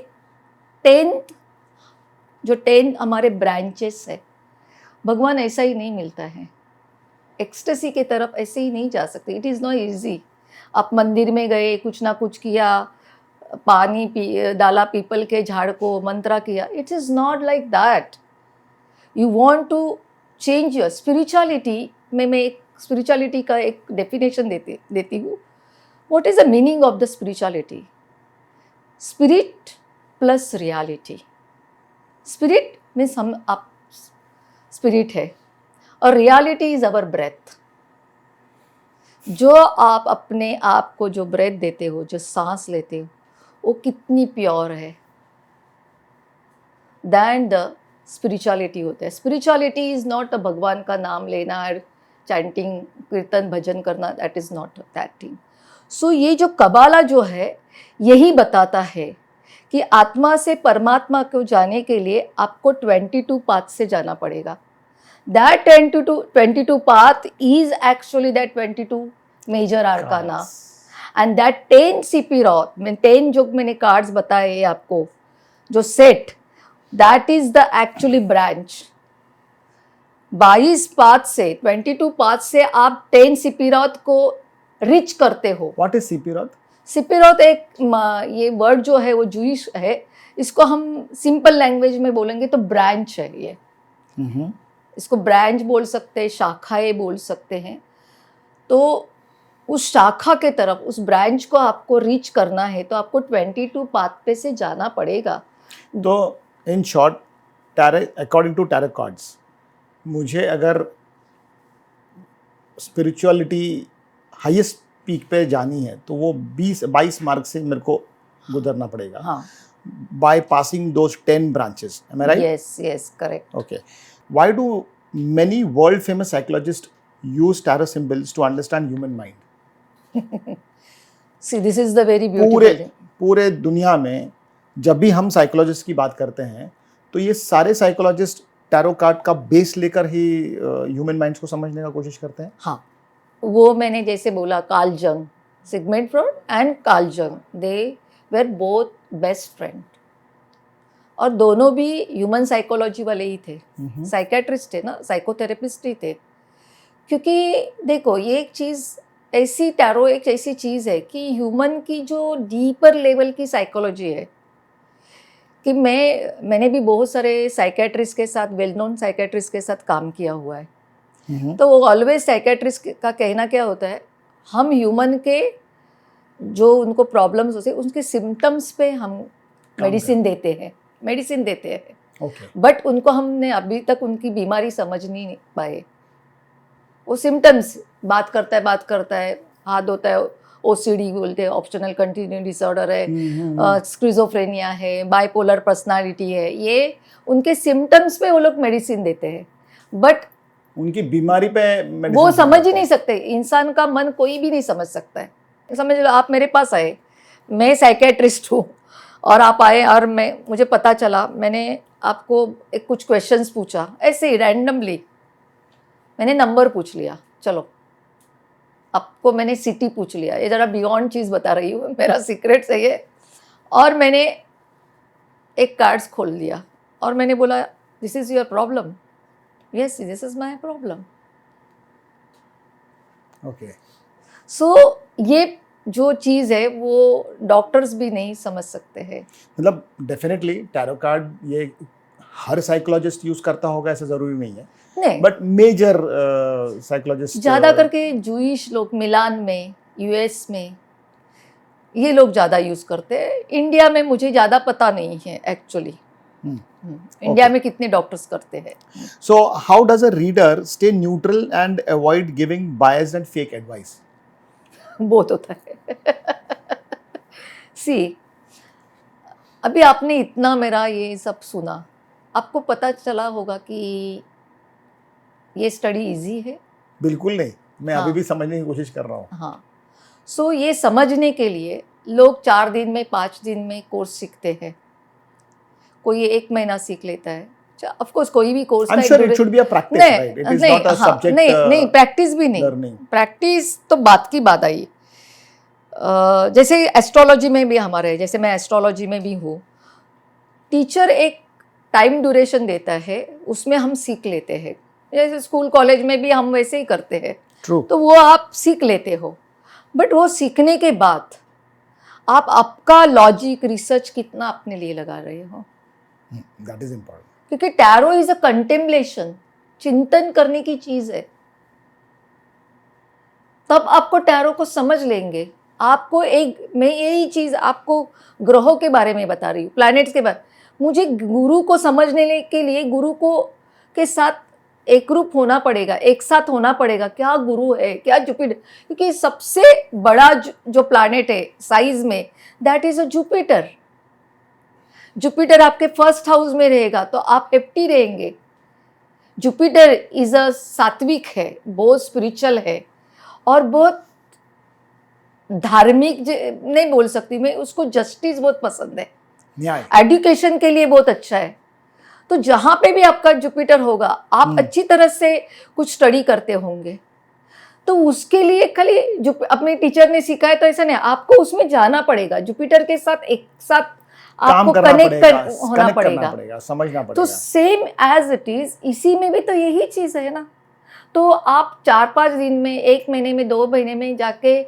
10 हमारे ब्रांचेस है, भगवान ऐसा ही नहीं मिलता है, एक्सटेसी की तरफ ऐसे ही नहीं जा सकते। It is not easy. आप मंदिर में गए, कुछ ना कुछ किया, पानी डाला पीपल के झाड़ को, मंत्रा किया, it is not like that. You want to change your spirituality में। मैं एक स्पिरिचुअलिटी का एक डेफिनेशन देती हूँ। What is the meaning of the spirituality? Spirit plus reality. Spirit means आप स्पिरिट है, और रियलिटी इज अवर ब्रेथ। जो आप अपने आप को जो ब्रेथ देते हो, जो सांस लेते हो, वो कितनी प्योर है, दैन द स्पिरिचुअलिटी होता है। स्पिरिचुअलिटी इज नॉट अ भगवान का नाम लेना, चैंटिंग, कीर्तन, भजन करना, that is not that thing. So ये जो कबाला जो है यही बताता है कि आत्मा से परमात्मा को जाने के लिए आपको 22 पाथ से जाना पड़ेगा। That 22 path is actually that 22 major arcana, and that 10 Sephiroth, मैं 10 जो मैंने कार्ड्स बताए आपको, जो set, that is the actually branch। 22 path से, 22 पाथ से आप 10 Sephiroth को रिच करते हो। What is Sephiroth? सिपिरोथ एक ये वर्ड जो है वो जूइश है, इसको हम सिंपल लैंग्वेज में बोलेंगे तो ब्रांच है ये। इसको ब्रांच बोल सकते हैं, शाखाएं बोल सकते हैं। तो उस शाखा के तरफ, उस ब्रांच को आपको रीच करना है तो आपको 22 पाथ पे से जाना पड़ेगा। तो in short, tarot, according to tarot cards, मुझे अगर स्पिरिचुअलिटी हाईएस्ट पीक पे जानी है तो वो 22 मार्ग से मेरे को गुजरना पड़ेगा। हाँ, by passing those 10 branches. Am I right? Yes yes, correct. Okay. Why do many world famous psychologists use tarot symbols to understand human mind? See this is the very beautiful thing. पूरे दुनिया में जब भी हम साइकोलॉजिस्ट की बात करते हैं तो ये सारे साइकोलॉजिस्ट टैरो कार्ड का बेस लेकर ही ह्यूमन माइंड्स को समझने का कोशिश करते हैं। हाँ, वो मैंने जैसे बोला, कार्ल जंग, सिगमंड फ्रॉइड एंड कार्ल जंग, they were both best friend, और दोनों भी ह्यूमन साइकोलॉजी वाले ही थे, साइकेट्रिस्ट थे ना, साइकोथेरेपिस्ट ही थे। क्योंकि देखो, ये एक चीज़ ऐसी, टैरो एक ऐसी चीज़ है कि ह्यूमन की जो डीपर लेवल की साइकोलॉजी है, कि मैंने भी बहुत सारे साइकेट्रिस्ट के साथ, वेल नोन साइकेट्रिस्ट के साथ काम किया हुआ है। तो वो ऑलवेज साइकेट्रिस्ट का कहना क्या होता है, हम ह्यूमन के जो उनको प्रॉब्लम्स होते हैं उनके सिम्टम्स पे हम मेडिसिन देते हैं, बट उनको हमने अभी तक उनकी बीमारी समझ नहीं पाए। वो सिम्टम्स, बात करता है, हाथ होता है, ओसीडी बोलते हैं, ऑप्शनल कंटिन्यू डिसऑर्डर है, स्किज़ोफ्रेनिया है, बाइपोलर पर्सनालिटी है, ये उनके सिम्टम्स पे वो लोग मेडिसिन देते हैं, बट उनकी बीमारी पे वो समझ ही नहीं सकते। इंसान का मन कोई भी नहीं समझ सकता है। समझ लो, आप मेरे पास आए, मैं साइकेट्रिस्ट हूँ, और आप आए और मुझे पता चला, मैंने आपको कुछ क्वेश्चंस पूछा, ऐसे ही रैंडमली मैंने नंबर पूछ लिया, चलो आपको मैंने सिटी पूछ लिया, ये ज़रा बियॉन्ड चीज़ बता रही हूँ, मेरा सीक्रेट है ये, और मैंने एक कार्ड्स खोल दिया और मैंने बोला, this is your problem, yes this is my problem. Okay. So ये जो चीज़ है वो डॉक्टर्स भी नहीं समझ सकते हैं। मतलब डेफिनेटली टैरो कार्ड ये हर साइकोलॉजिस्ट यूज करता होगा ऐसा ज़रूरी नहीं है, नहीं, बट मेजर साइकोलॉजिस्ट ज़्यादा करके जूइश लोग मिलान में, यूएस में ये लोग ज़्यादा यूज़ करते हैं। इंडिया में मुझे ज़्यादा पता नहीं है एक्चुअली, इंडिया में कितने डॉक्टर्स करते हैं। So how does a reader stay neutral and avoid giving biased and fake advice? बहुत होता है। सी, अभी आपने इतना मेरा ये सब सुना, आपको पता चला होगा कि ये स्टडी इजी है? बिल्कुल नहीं, मैं हाँ, अभी भी समझने की कोशिश कर रहा हूँ। हाँ, सो ये समझने के लिए लोग 4 दिन में, 5 दिन में कोर्स सीखते हैं, कोई 1 महीना सीख लेता है। ऑफ कोर्स कोई भी course I'm sure it should be a practice, right? It is not a subject नहीं, प्रैक्टिस भी नहीं, learning. प्रैक्टिस तो बात की बात आई। जैसे एस्ट्रोलॉजी में भी हमारे है, जैसे मैं एस्ट्रोलॉजी में भी हूँ, टीचर एक टाइम ड्यूरेशन देता है, उसमें हम सीख लेते हैं। जैसे स्कूल कॉलेज में भी हम वैसे ही करते हैं, True. तो वो आप सीख लेते हो, बट वो सीखने के बाद आप आपका लॉजिक रिसर्च कितना अपने लिए लगा रहे हो, दैट इज इम्पोर्टेंट। क्योंकि टैरो इज अ कंटेम्पलेशन, चिंतन करने की चीज है। तब आपको टैरो को समझ लेंगे। आपको एक, मैं यही चीज आपको ग्रहों के बारे में बता रही हूँ, प्लैनेट्स के बारे, मुझे गुरु को समझने के लिए गुरु को के साथ एकरूप होना पड़ेगा, एक साथ होना पड़ेगा। क्या गुरु है, क्या जुपिटर, क्योंकि सबसे बड़ा जो प्लैनेट है साइज में, that is a Jupiter. Jupiter आपके फर्स्ट हाउस में रहेगा तो आप हैप्पी रहेंगे। जुपिटर इज अ सात्विक है, बहुत स्पिरिचुअल है और बहुत धार्मिक नहीं बोल सकती मैं, उसको जस्टिस बहुत पसंद है, न्याय। एजुकेशन के लिए बहुत अच्छा है। तो जहां पे भी आपका जुपिटर होगा, आप अच्छी तरह से कुछ स्टडी करते होंगे, तो उसके लिए खाली जो अपने टीचर ने सिखाया तो ऐसा नहीं, आपको उसमें जाना पड़ेगा, जुपिटर के साथ एक साथ आपको कनेक्ट होना पड़ेगा, समझना पड़ेगा। तो सेम एज इट इज इसी में भी तो यही चीज है ना। तो आप 4-5 दिन में, 1 महीने में, 2 महीने में जाके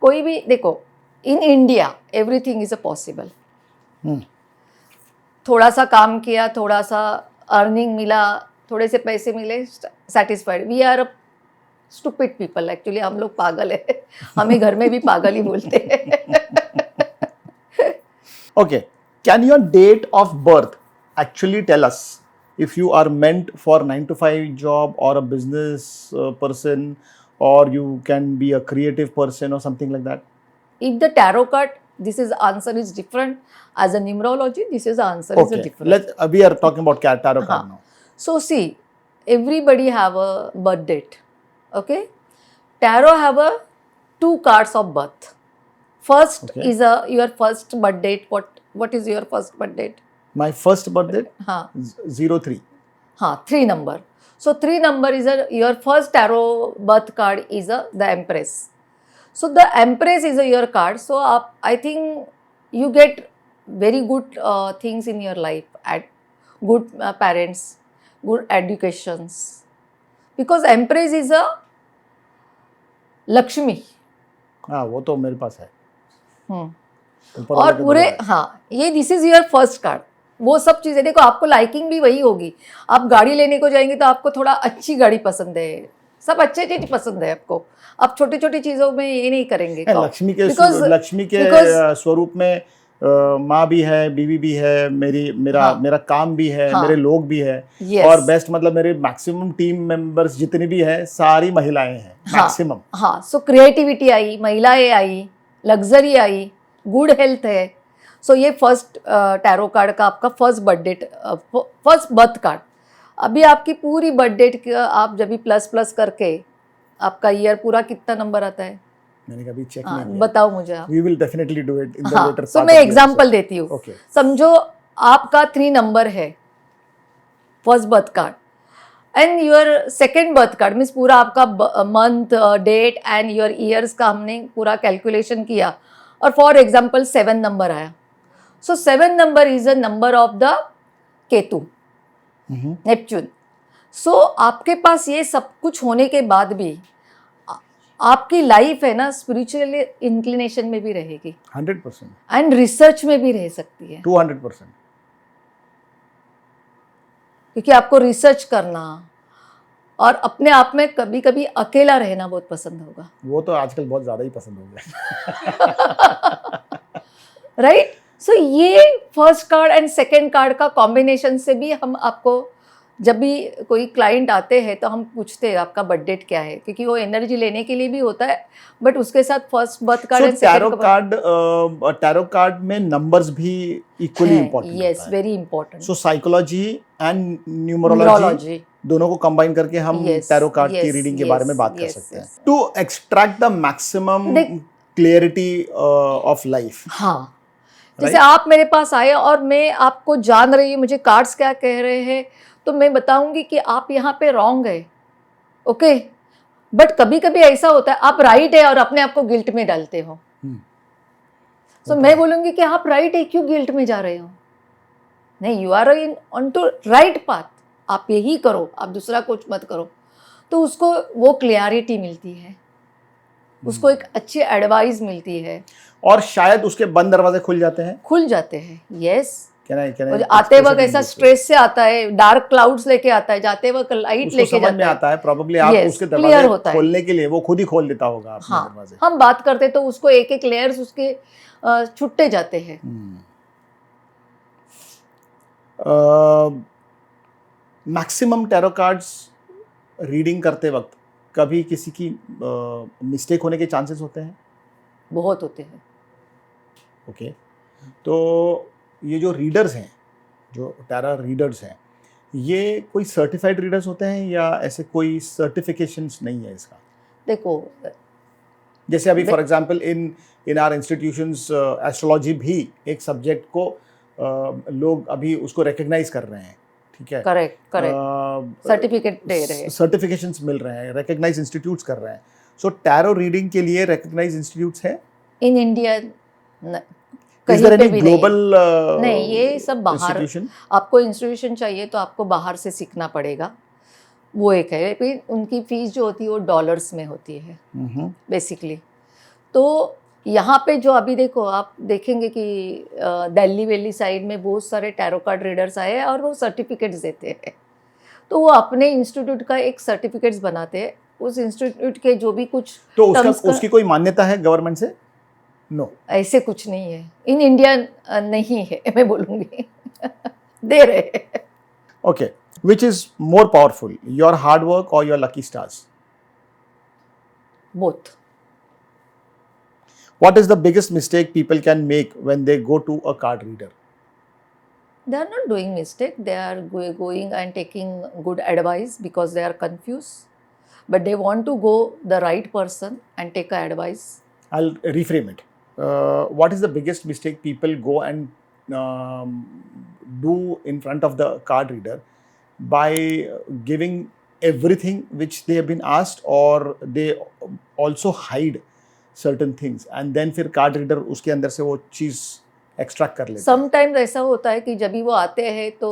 कोई भी, देखो in India everything is a possible. थोड़ा सा काम किया, थोड़ा सा अर्निंग मिला, थोड़े से पैसे मिले, satisfied. We are a stupid people, actually हम लोग पागल है, हमें घर में भी पागल ही बोलते हैं। Okay, can your date of birth actually tell us if you are meant for 9 to 5 job or a business person, or you can be a creative person or something like that? If the tarot card, this is answer is different. As a numerology, this is answer is a Okay, different. we are talking about tarot card now. So see, everybody have a birth date. Okay, tarot have a 2 cards of birth. First Okay. is your first birth date. What is your first birth date? My first birth date हाँ 03. हाँ 3 number. So 3 number is your first tarot birth card is the Empress. So the Empress is your card. So I think you get very good things in your life, at good parents, good educations, because Empress is a Lakshmi. हाँ वो तो मेरे पास है। ऊपर और वाले के पूरे बगैर है। हाँ, ये this is your first card. वो सब चीजें देखो, आपको लाइकिंग भी वही होगी। आप गाड़ी लेने को जाएंगे तो आपको थोड़ा अच्छी गाड़ी पसंद है, सब अच्छे चीज पसंद है आपको। आप छोटी छोटी चीजों में ये नहीं करेंगे। लक्ष्मी के स्वरूप में माँ भी है, बीवी भी है, मेरा काम भी है, मेरे लोग भी है, और बेस्ट मतलब मेरे मैक्सिमम टीम मेंबर्स जितने भी है सारी महिलाएं हैं मैक्सिमम। हाँ, सो क्रिएटिविटी आई, महिलाएं आई, लग्जरी आई, गुड हेल्थ है। सो ये फर्स्ट टैरो कार्ड का आपका first birth date, first birth card. अभी आपकी पूरी बर्थ डेट आप जब भी प्लस प्लस करके आपका ईयर पूरा कितना नंबर आता है, मैंने कभी चेक नहीं किया। बताओ मुझे आप। We will definitely do it in the later part. तो मैं एग्जांपल देती हूँ। Okay. समझो आपका 3 नंबर है first birth card, and your second birth card means पूरा आपका month, date and your years का हमने पूरा कैलकुलेशन किया, और फॉर एग्जाम्पल 7 नंबर आया। So 7 number is a number of the Ketu, Neptune. So आपके पास ये सब कुछ होने के बाद भी आपकी लाइफ है ना, स्पिरिचुअल इंक्लिनेशन में भी रहेगी 100%, एंड रिसर्च में भी रह सकती है, 200%। क्योंकि आपको रिसर्च करना और अपने आप में कभी कभी अकेला रहना बहुत पसंद होगा। वो तो आजकल बहुत ज्यादा ही पसंद हो गया। राइट। सो ये first card and second card का कॉम्बिनेशन से भी हम आपको, जब भी कोई क्लाइंट आते हैं तो हम पूछते हैं आपका बर्थ डेट क्या है, क्योंकि वो एनर्जी लेने के लिए भी होता है, बट उसके साथ first birth card and second tarot card में नंबर्स भी equally important. Yes, very important. So psychology and numerology दोनों को कंबाइन करके हम टैरो कार्ड की रीडिंग के बारे में बात कर सकते हैं, to extract the maximum clarity of life. हाँ, जैसे आप मेरे पास आए और मैं आपको जान रही हूँ, मुझे कार्ड्स क्या कह रहे हैं, तो मैं बताऊंगी कि आप यहाँ पे रॉन्ग है, ओके। बट कभी कभी ऐसा होता है आप राइट है और अपने आप को गिल्ट में डालते हो, सो मैं बोलूँगी कि आप राइट है, क्यों गिल्ट में जा रहे हो? नहीं, you are in on to right path, आप यही करो, आप दूसरा कुछ मत करो। तो उसको वो क्लियरिटी मिलती है, उसको एक अच्छी एडवाइस मिलती है, और शायद उसके बंद दरवाजे खुल जाते हैं। खुल जाते हैं। यस, क्या और आते वक्त ऐसा स्ट्रेस से आता है, डार्क क्लाउड्स लेके आता है, जाते वक्त लाइट उसको लेके समझ में जाता है। आता है, प्रॉब्ली आप Yes, उसके clear दरवाजे होता है। खोलने के लिए वो खुद ही खोल देता होगा अपने हाँ, दरवाजे। हम बात करते तो उसको एक एक लेयर्स उसके छुट्टे जाते हैं। मैक्सिमम टैरो कार्ड्स रीडिंग करते वक्त कभी किसी की मिस्टेक होने के चांसेस होते हैं? बहुत होते हैं। ओके, तो ये जो रीडर्स हैं, जो टैरो रीडर्स हैं, ये कोई सर्टिफाइड रीडर्स होते हैं या ऐसे कोई सर्टिफिकेशंस नहीं है इसका? देखो, जैसे अभी for example in our institutions astrology भी एक सब्जेक्ट को लोग अभी उसको रिकग्नाइज कर रहे हैं, ठीक है? करेक्ट, सर्टिफिकेट दे रहे हैं, सर्टिफिकेशंस मिल रहे हैं, रिकग्नाइज इंस्टीट्यूट्स कर रहे हैं। सो टैरो रीडिंग के लिए रिकग्नाइज इंस्टीट्यूट्स हैं इन इंडिया Is there कहीं पे any भी global नहीं, ये सब बाहर, institution? आपको इंस्टीट्यूशन चाहिए तो आपको बाहर से सीखना पड़ेगा, वो एक है। फिर उनकी फीस जो होती है वो डॉलर्स में होती है बेसिकली। तो यहाँ पे जो अभी देखो, आप देखेंगे कि दिल्ली वैली साइड में बहुत सारे टैरो कार्ड रीडर्स आए हैं और वो सर्टिफिकेट्स देते हैं। तो वो अपने इंस्टीट्यूट का एक सर्टिफिकेट्स बनाते हैं, उस इंस्टीट्यूट के जो भी कुछ तो उसकी कोई मान्यता है गवर्नमेंट से? नो, ऐसे कुछ नहीं है इन इंडिया, नहीं है मैं बोलूँगी दे रहे हैं। Okay, which is more powerful, your hard work or your lucky stars? Both. What is the biggest mistake people can make when they go to a card reader? They are not doing mistake, they are going and taking good advice because they are confused, but they want to go the right person and take a advice. I'll reframe it. What is the biggest mistake people go and do in front of the card reader by giving everything which they have been asked, or they also hide certain things and then फिर कार्ड रीडर उसके अंदर से वो चीज़ एक्सट्रैक्ट कर लेता है? समटाइम्स ऐसा होता है कि जब भी वो आते हैं तो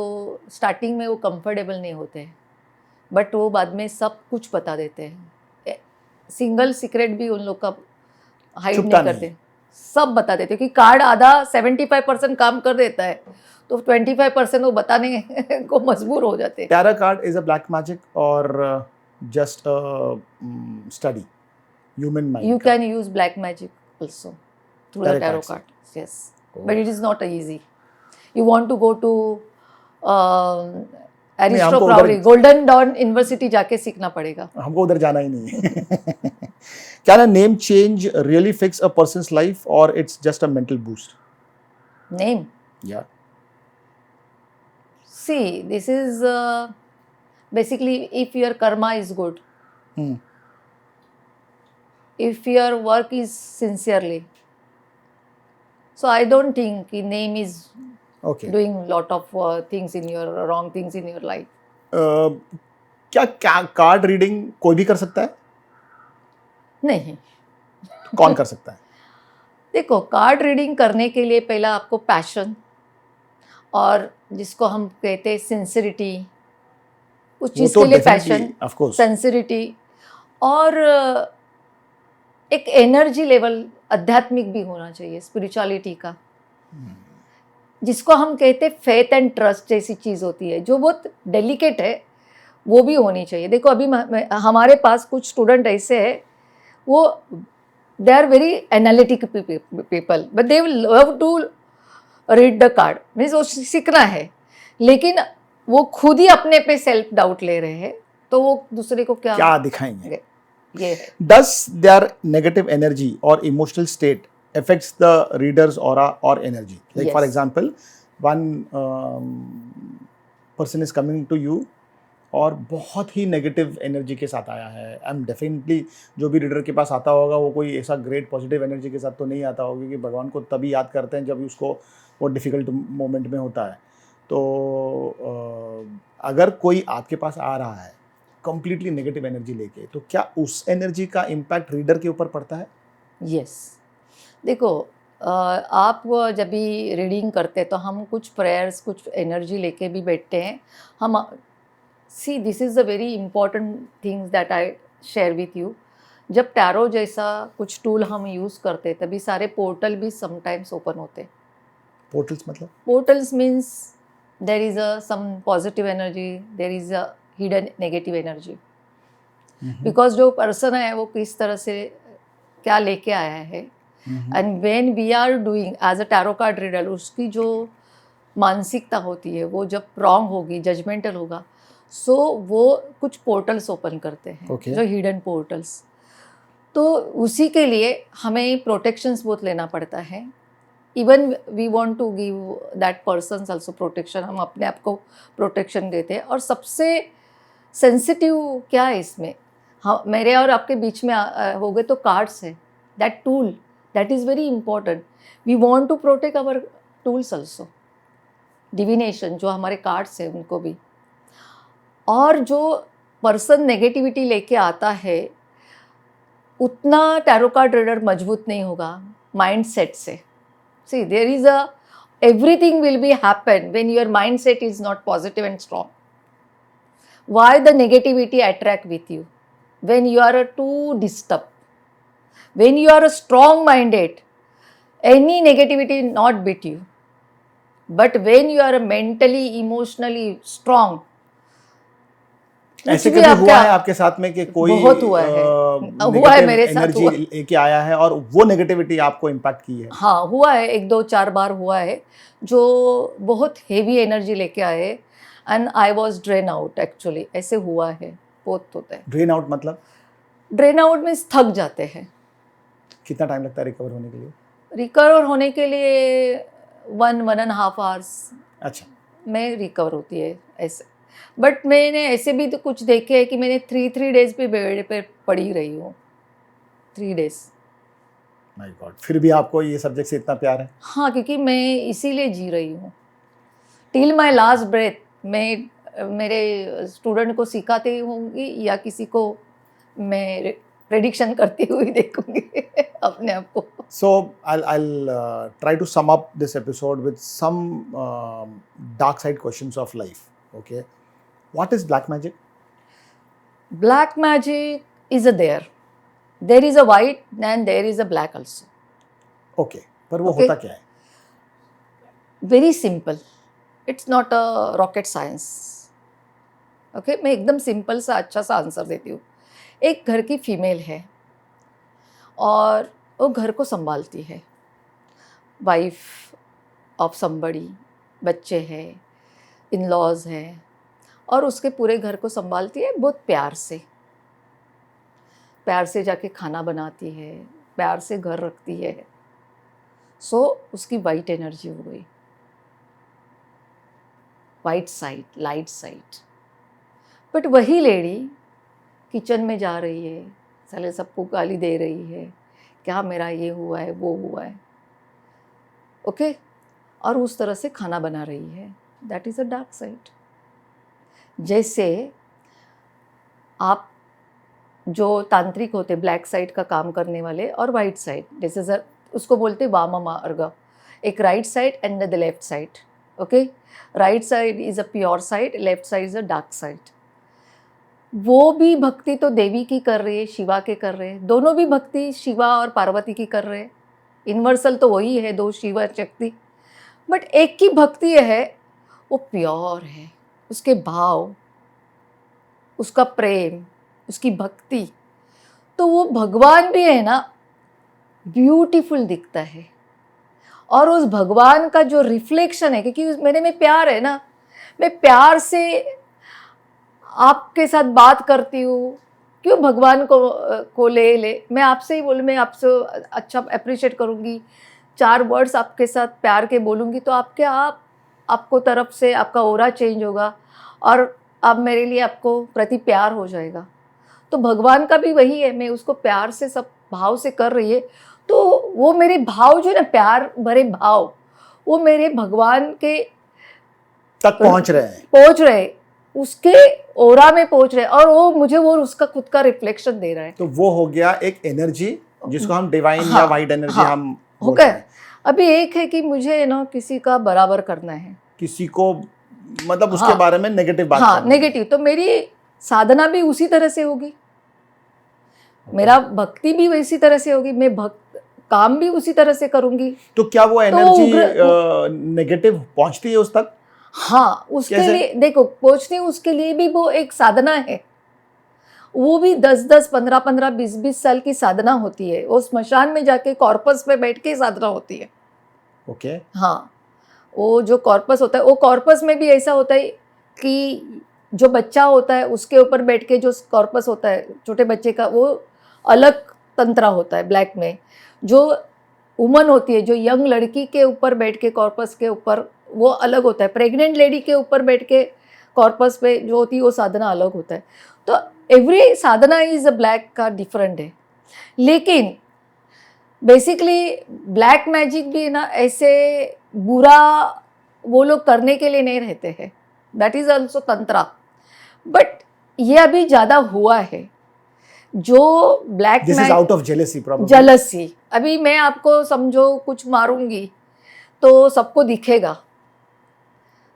स्टार्टिंग में वो कंफर्टेबल नहीं होते हैं, बट वो बाद में सब कुछ बता देते हैं। सिंगल सीक्रेट भी उन लोग का हाइड नहीं करते, सब बता देते हैं कि कार्ड आधा 75% काम कर देता है, तो 25% वो बताने को मजबूर हो जाते हैं। Tarot card is a black magic और just study human mind? You can use black magic also through the tarot cards. card. Yes, but it is not easy. You want to go to aristocracy, Golden Dawn University जाके सीखना पड़ेगा। हमको उधर जाना ही नहीं है। Can a name change really fix a person's life or it's just a mental boost? Name? Yeah. See, this is basically if your karma is good. If your work is sincerely, so I don't think name is doing lot of things in your wrong things in your life. क्या कार्ड रीडिंग कोई भी कर सकता है? नहीं। कौन कर सकता है? देखो, कार्ड रीडिंग करने के लिए पहला आपको पैशन और जिसको हम कहते हैं सिंसिरिटी, उस चीज़ के लिए पैशन, सिंसिरिटी और एक एनर्जी लेवल आध्यात्मिक भी होना चाहिए, स्पिरिचुअलिटी का, जिसको हम कहते हैं फेथ एंड ट्रस्ट जैसी चीज़ होती है, जो बहुत डेलिकेट है, वो भी होनी चाहिए। देखो, अभी हमारे पास कुछ स्टूडेंट ऐसे हैं, वो they are very analytic people, but they will love to read the card, means वो सीखना है, लेकिन वो खुद ही अपने पे सेल्फ डाउट ले रहे हैं, तो वो दूसरे को क्या दिखाएंगे? Does their negative energy or emotional state affects the reader's aura or energy? Like yes. For example, one person is coming to you और बहुत ही नेगेटिव एनर्जी के साथ आया है, एंड डेफिनेटली जो भी रीडर के पास आता होगा वो कोई ऐसा ग्रेट पॉजिटिव एनर्जी के साथ तो नहीं आता होगा, क्योंकि भगवान को तभी याद करते हैं जब उसको वो डिफ़िकल्ट मोमेंट में होता है। तो अगर कोई आपके पास आ रहा है कंप्लीटली नेगेटिव एनर्जी लेके, तो क्या उस एनर्जी का इम्पैक्ट रीडर के ऊपर पड़ता है? यस। देखो, आप जब भी रीडिंग करते हैं तो हम कुछ प्रेयर्स, कुछ एनर्जी लेके भी बैठते हैं हम. See, this is a very important things that I share with you. जब टैरो जैसा कुछ टूल हम यूज़ करते तभी सारे पोर्टल भी समटाइम्स ओपन होते. पोर्टल्स मतलब? Portals means there is a some positive energy, there is a hidden negative energy. Because जो पर्सन है वो किस तरह से क्या लेके आया है, and when we are doing as a tarot card reader, उसकी जो मानसिकता होती है वो जब रॉन्ग होगी, जजमेंटल होगा, सो वो कुछ पोर्टल्स ओपन करते हैं. Okay. जो हिडन पोर्टल्स. तो उसी के लिए हमें प्रोटेक्शंस बहुत लेना पड़ता है. Even we want to give that persons also protection. हम अपने आप को प्रोटेक्शन देते हैं. और सबसे सेंसिटिव क्या है इसमें, हाँ, मेरे और आपके बीच में हो गए तो कार्ड्स है. That tool, that is very important. We want to protect our tools also. Divination जो हमारे कार्ड्स है उनको भी. और जो पर्सन नेगेटिविटी लेके आता है उतना टैरो कार्ड रीडर मजबूत नहीं होगा माइंड सेट से. See, there is a everything will be happen when your mindset is not positive and strong. Why the negativity attract with you? When you are too disturbed, when you are strong minded, any negativity not beat you. But when you are mentally, emotionally strong, ऐसे कभी हुआ है आपके साथ में कि कोई बहुत हुआ है. हुआ है मेरे साथ. एनर्जी लेके आया है और वो नेगेटिविटी आपको इम्पैक्ट की है? हाँ, हुआ है. 1-2-4 बार हुआ है जो बहुत हेवी एनर्जी लेके आए and I was drain out. Actually ऐसे हुआ है, बहुत होता है. ड्रेन आउट मतलब? ड्रेन आउट मीन्स थक जाते हैं. कितना टाइम लगता है रिकवर होने के लिए? रिकवर होने के लिए 1-1.5 आवर्स अच्छा, में रिकवर होती है ऐसे. बट मैंने ऐसे भी तो कुछ देखे हैं कि मैंने 3 डेज पे बेड पे पड़ी रही हूँ. 3 डेज. My God. फिर भी आपको ये सब्जेक्ट से इतना प्यार है? हाँ, क्योंकि मैं इसीलिए जी रही हूँ. टिल माई लास्ट ब्रेथ मैं मेरे स्टूडेंट को सिखाती होंगी या किसी को मैं प्रेडिक्शन करती हुई देखूंगी अपने आप को. So I'll try to sum up this episode with some dark side questions of life. Okay, what is black magic? Black magic is there. There is a white and there is a black also. Okay, पर वो Okay. होता क्या है? Very simple. It's not a rocket science. Okay, मैं एकदम सिंपल सा अच्छा सा आंसर देती हूँ. एक घर की फीमेल है और वो घर को संभालती है. वाइफ ऑफ समबडी, बच्चे हैं, इन लॉज हैं, और उसके पूरे घर को संभालती है बहुत प्यार से. प्यार से जाके खाना बनाती है, प्यार से घर रखती है. सो उसकी वाइट एनर्जी हो गई, white side, light side. But वही लेडी किचन में जा रही है, साले सबको गाली दे रही है, क्या मेरा ये हुआ है, वो हुआ है. ओके, और उस तरह से खाना बना रही है. That is a dark side. जैसे आप जो तांत्रिक होते, ब्लैक साइड का काम करने वाले, और वाइट साइड, जैसे उसको बोलते वामा मार्ग. एक right side and the left side. Okay, right side is a pure side, left side is a dark side. वो भी भक्ति तो देवी की कर रही है, शिवा के कर रहे हैं. दोनों भी भक्ति शिवा और पार्वती की कर रहे हैं. यूनिवर्सल तो वही है, दो शिवा शक्ति. बट एक की भक्ति है वो प्योर है, उसके भाव, उसका प्रेम, उसकी भक्ति. तो वो भगवान भी है ना, ब्यूटीफुल दिखता है. और उस भगवान का जो रिफ्लेक्शन है, क्योंकि मेरे में प्यार है ना, मैं प्यार से आपके साथ बात करती हूँ. क्यों भगवान को ले मैं आपसे ही बोलूँ, मैं आपसे अच्छा अप्रिशिएट करूँगी, 4 वर्ड्स आपके साथ प्यार के बोलूँगी तो आपको तरफ से आपका ओरा चेंज होगा और अब मेरे लिए आपको प्रति प्यार हो जाएगा. तो भगवान का भी वही है, मैं उसको प्यार से सब भाव से कर रही है. तो वो मेरे भाव जो ना, प्यार भरे भाव, वो मेरे भगवान के तक पहुंच रहे हैं, उसके ओरा में पहुंच रहे हैं, और वो मुझे वो उसका खुद का रिफ्लेक्शन दे रहा है. तो वो हो गया एक एनर्जी जिसको हम डिवाइन हाँ, या वाइट एनर्जी हाँ, हम हो गया. अभी एक है कि मुझे ना किसी का बराबर करना है, किसी को मतलब उसके हाँ, बारे में नेगेटिव बात हाँ करनी है। नेगेटिव, तो मेरी साधना भी उसी तरह से होगी, मेरा भक्ति भी वैसी तरह से होगी, मैं भक्त काम भी उसी तरह से करूंगी। तो क्या वो तो एनर्जी उग्र नेगेटिव पहुंचती है उस तक? हाँ, उसके कैसे? लिए देखो पहुंचने, उसके लिए भी वो एक साधना है, वो भी 10-10, 15-15, 20-20 साल की साधना होती है, वो स्मशान में जाके कॉर्पस पे बैठ के साधना होती है। ओके। हाँ, वो जो कॉर्पस होता है, वो कॉर्पस में भी ऐसा होता है कि जो बच्चा होता है उसके ऊपर बैठ के, जो कॉर्पस होता है छोटे बच्चे का, वो अलग तंत्र होता है ब्लैक में। जो वुमन होती है, जो यंग लड़की के ऊपर बैठ के कॉर्पस के ऊपर, वो अलग होता है। प्रेग्नेंट लेडी के ऊपर बैठ के कॉर्पस पे जो होती है वो साधना अलग होता है। तो every Sadhana is a black का डिफरेंट है, लेकिन बेसिकली ब्लैक मैजिक भी ना ऐसे बुरा वो लोग करने के लिए नहीं रहते हैं, that is also tantra. But ये अभी ज़्यादा हुआ है जो black this is out of jealousy probably. Jealousy. अभी मैं आपको समझो कुछ मारूंगी तो सबको दिखेगा,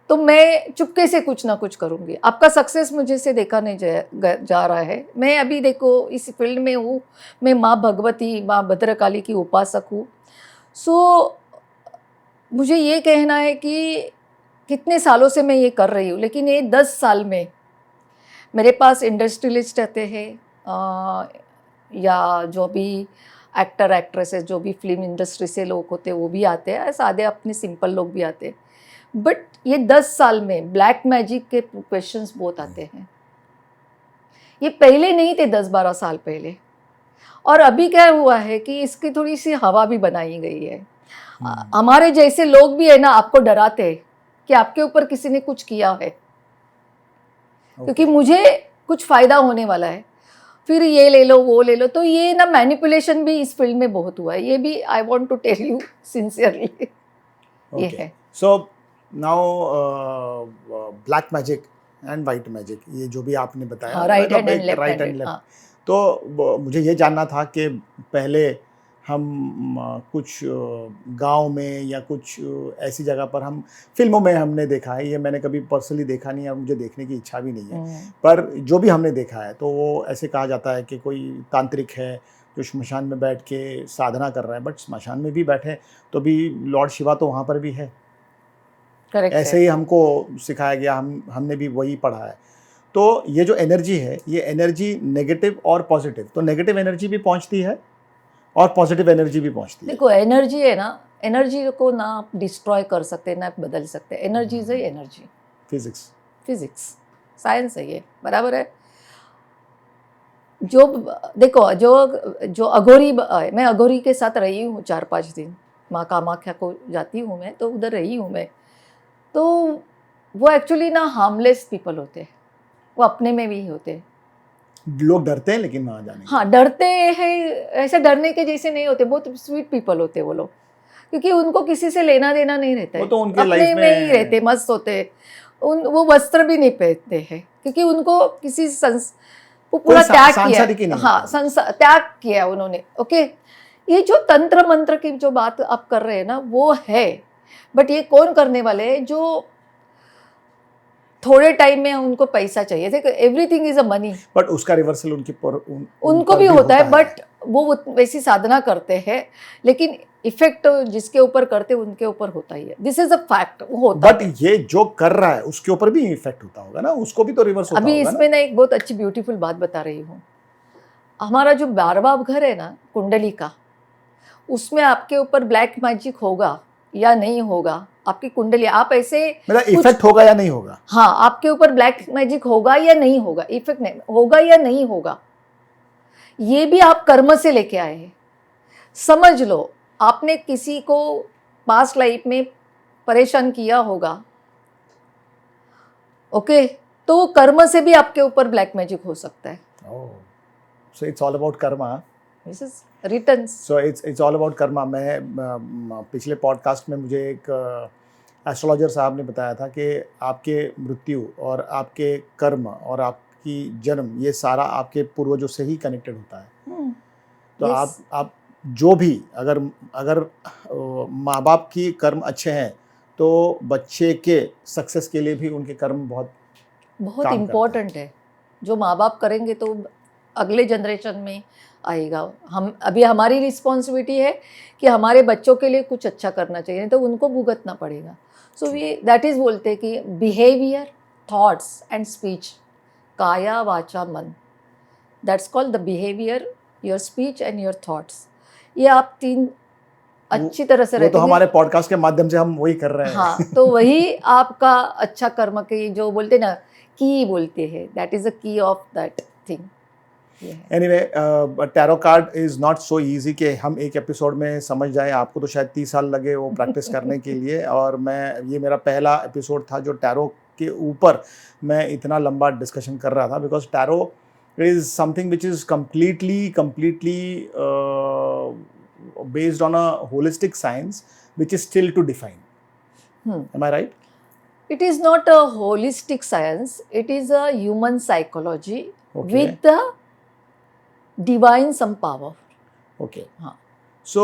तो मैं चुपके से कुछ ना कुछ करूंगी, आपका सक्सेस मुझे से देखा नहीं जा रहा है। मैं अभी देखो इस फील्ड में हूँ, मैं माँ भगवती, माँ भद्रकाली की उपासक हूँ। सो मुझे ये कहना है कि कितने सालों से मैं ये कर रही हूँ, लेकिन ये 10 साल में मेरे पास इंडस्ट्रियलिस्ट आते हैं, या जो भी एक्टर एक्ट्रेसेस, जो भी फिल्म इंडस्ट्री से लोग होते हैं वो भी आते हैं, सादे अपने सिंपल लोग भी आते हैं। बट ये 10 साल में ब्लैक मैजिक के क्वेश्चंस बहुत आते हैं, ये पहले नहीं थे 10-12 साल पहले। और अभी क्या हुआ है कि इसकी थोड़ी सी हवा भी बनाई गई है। हमारे जैसे लोग भी है ना, आपको डराते हैं कि आपके ऊपर किसी ने कुछ किया है, क्योंकि मुझे कुछ फायदा होने वाला है, फिर ये ले लो वो ले लो। तो ये ना मैनिपुलेशन भी इस फील्ड में बहुत हुआ है, ये भी I want to tell you sincerely, ये है। So now black magic and white magic, ये जो भी आपने बताया, हाँ, राइट हैंड एंड एक left right and handed, left. हाँ। तो मुझे ये जानना था कि पहले हम कुछ गांव में या कुछ ऐसी जगह पर, हम फिल्मों में हमने देखा है, ये मैंने कभी पर्सनली देखा नहीं है, मुझे देखने की इच्छा भी नहीं है, पर जो भी हमने देखा है तो वो ऐसे कहा जाता है कि कोई तांत्रिक है जो श्मशान में बैठ के साधना कर रहा है, बट श्मशान में भी बैठे तो भी लॉर्ड शिवा तो वहाँ पर भी है। करेक्ट ऐसे है। ही हमको सिखाया गया, हमने भी वही पढ़ा है। तो ये जो एनर्जी है, ये एनर्जी नेगेटिव और पॉजिटिव, तो नेगेटिव एनर्जी भी पहुंचती है और पॉजिटिव एनर्जी भी पहुंचती है। देखो एनर्जी है ना, एनर्जी को ना आप डिस्ट्रॉय कर सकते, ना आप बदल सकते। Energy is energy, physics. Physics, science है ये, बराबर है। जो देखो जो अघोरी, मैं अघोरी के साथ रही हूँ 4-5 दिन, माँ कामाख्या को जाती हूँ मैं, तो उधर रही हूँ मैं। तो वो एक्चुअली ना हार्मलेस पीपल होते हैं, वो अपने में भी होते हैं। लोग डरते हैं लेकिन वहाँ जाने के हाँ डरते हैं, ऐसे डरने के जैसे नहीं होते, बहुत स्वीट पीपल होते हैं वो लोग, क्योंकि उनको किसी से लेना देना नहीं रहता है, वो तो उनके अपने लाइफ में ही रहते, में मस्त होते हैं। वो वस्त्र भी नहीं पहनते हैं, क्योंकि उनको किसी वो पूरा कोई त्याग सांसारिक ही किया, नहीं हाँ होता। त्याग किया उन्होंने। ओके, ये जो तंत्र मंत्र की जो बात आप कर रहे हैं ना, वो है, बट ये कौन करने वाले हैं? जो थोड़े टाइम में उनको पैसा चाहिए, देखो everything is a money. But उसका रिवर्सल उनको भी होता है, बट वो वैसी साधना करते हैं, लेकिन इफेक्ट जिसके ऊपर करते उनके ऊपर होता ही है। दिस इज अ फैक्ट, वो होता बट है। ये जो कर रहा है उसके ऊपर भी इफेक्ट होता होगा ना, उसको भी तो रिवर्स होता अभी होगा ना। इसमें ना एक बहुत अच्छी ब्यूटीफुल बात बता रही हूँ। हमारा जो 12वां घर है ना कुंडली का, उसमें आपके ऊपर ब्लैक मैजिक होगा या नहीं होगा, आपकी कुंडली, आप ऐसे मतलब कुछ, इफेक्ट होगा या नहीं होगा। हाँ आपके ऊपर ब्लैक मैजिक होगा या नहीं होगा, इफेक्ट नहीं होगा या नहीं होगा, ये भी आप कर्म से लेके आए हैं। समझ लो आपने किसी को पास्ट लाइफ में परेशान किया होगा, ओके, तो कर्म से भी आपके ऊपर ब्लैक मैजिक हो सकता है। So it's all about Karma. This is returns. So it's all about Karma. मैं पिछले पॉडकास्ट में मुझे एक एस्ट्रोलॉजर साहब ने बताया था कि आपके मृत्यु और आपके कर्म और आपकी जन्म, ये सारा आपके पूर्वजों से ही कनेक्टेड होता है। तो Yes. आप जो भी अगर अगर माँ बाप की कर्म अच्छे हैं तो बच्चे के सक्सेस के लिए भी उनके कर्म बहुत बहुत काम करते हैं। इम्पोर्टेंट है। जो माँ बाप करेंगे तो अगले जनरेशन में आएगा। हम अभी हमारी रिस्पॉन्सिबिलिटी है कि हमारे बच्चों के लिए कुछ अच्छा करना चाहिए, नहीं तो उनको भुगतना पड़ेगा। सो वी दैट इज़ बोलते हैं कि बिहेवियर, थॉट्स एंड स्पीच, काया वाचा मन, that's called the behaviour, your speech and your thoughts. ये आप तीन अच्छी तरह से वो तो रखेंगे। हमारे पॉडकास्ट के माध्यम से हम वही कर रहे हैं। हाँ, तो वही आपका अच्छा कर्म की जो बोलते ना की बोलते हैं, दैट इज अ की of that thing. Anyway, tarot card is not so easy कि हम एक एपिसोड में समझ जाएं। आपको तो शायद 30 साल लगे वो प्रैक्टिस करने के लिए, और ये मेरा पहला एपिसोड था जो टैरो के ऊपर मैं इतना लंबा डिस्कशन कर रहा था, because tarot is something which is completely based on a holistic science which is still to define. Am I right? It is not a holistic science, it is a human psychology with the divine some power. Okay, हाँ, सो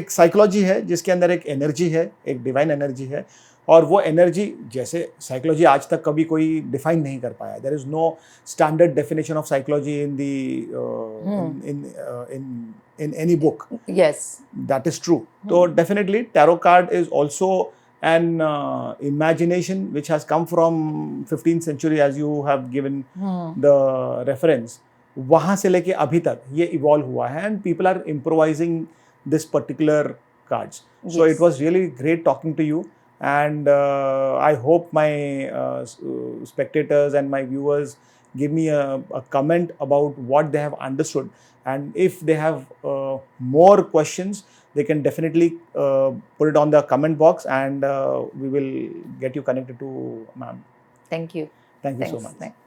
एक साइकोलॉजी है जिसके अंदर एक एनर्जी है, एक डिवाइन एनर्जी है, और वो एनर्जी जैसे साइकोलॉजी आज तक कभी कोई डिफाइन नहीं कर पाया. There is no standard definition of psychology in in any book. yes, That is true. So definitely tarot card is also an imagination which has come from 15th century, as you have given the reference. वहाँ से लेके अभी तक ये इवॉल्व हुआ है, and people are improvising this particular cards. So Yes. it was really great talking to you, and I hope my spectators and my viewers give me a comment about what they have understood, and if they have more questions they can definitely put it on the comment box, and we will get you connected to ma'am. thank you. Thank you so Thanks. much. Thanks.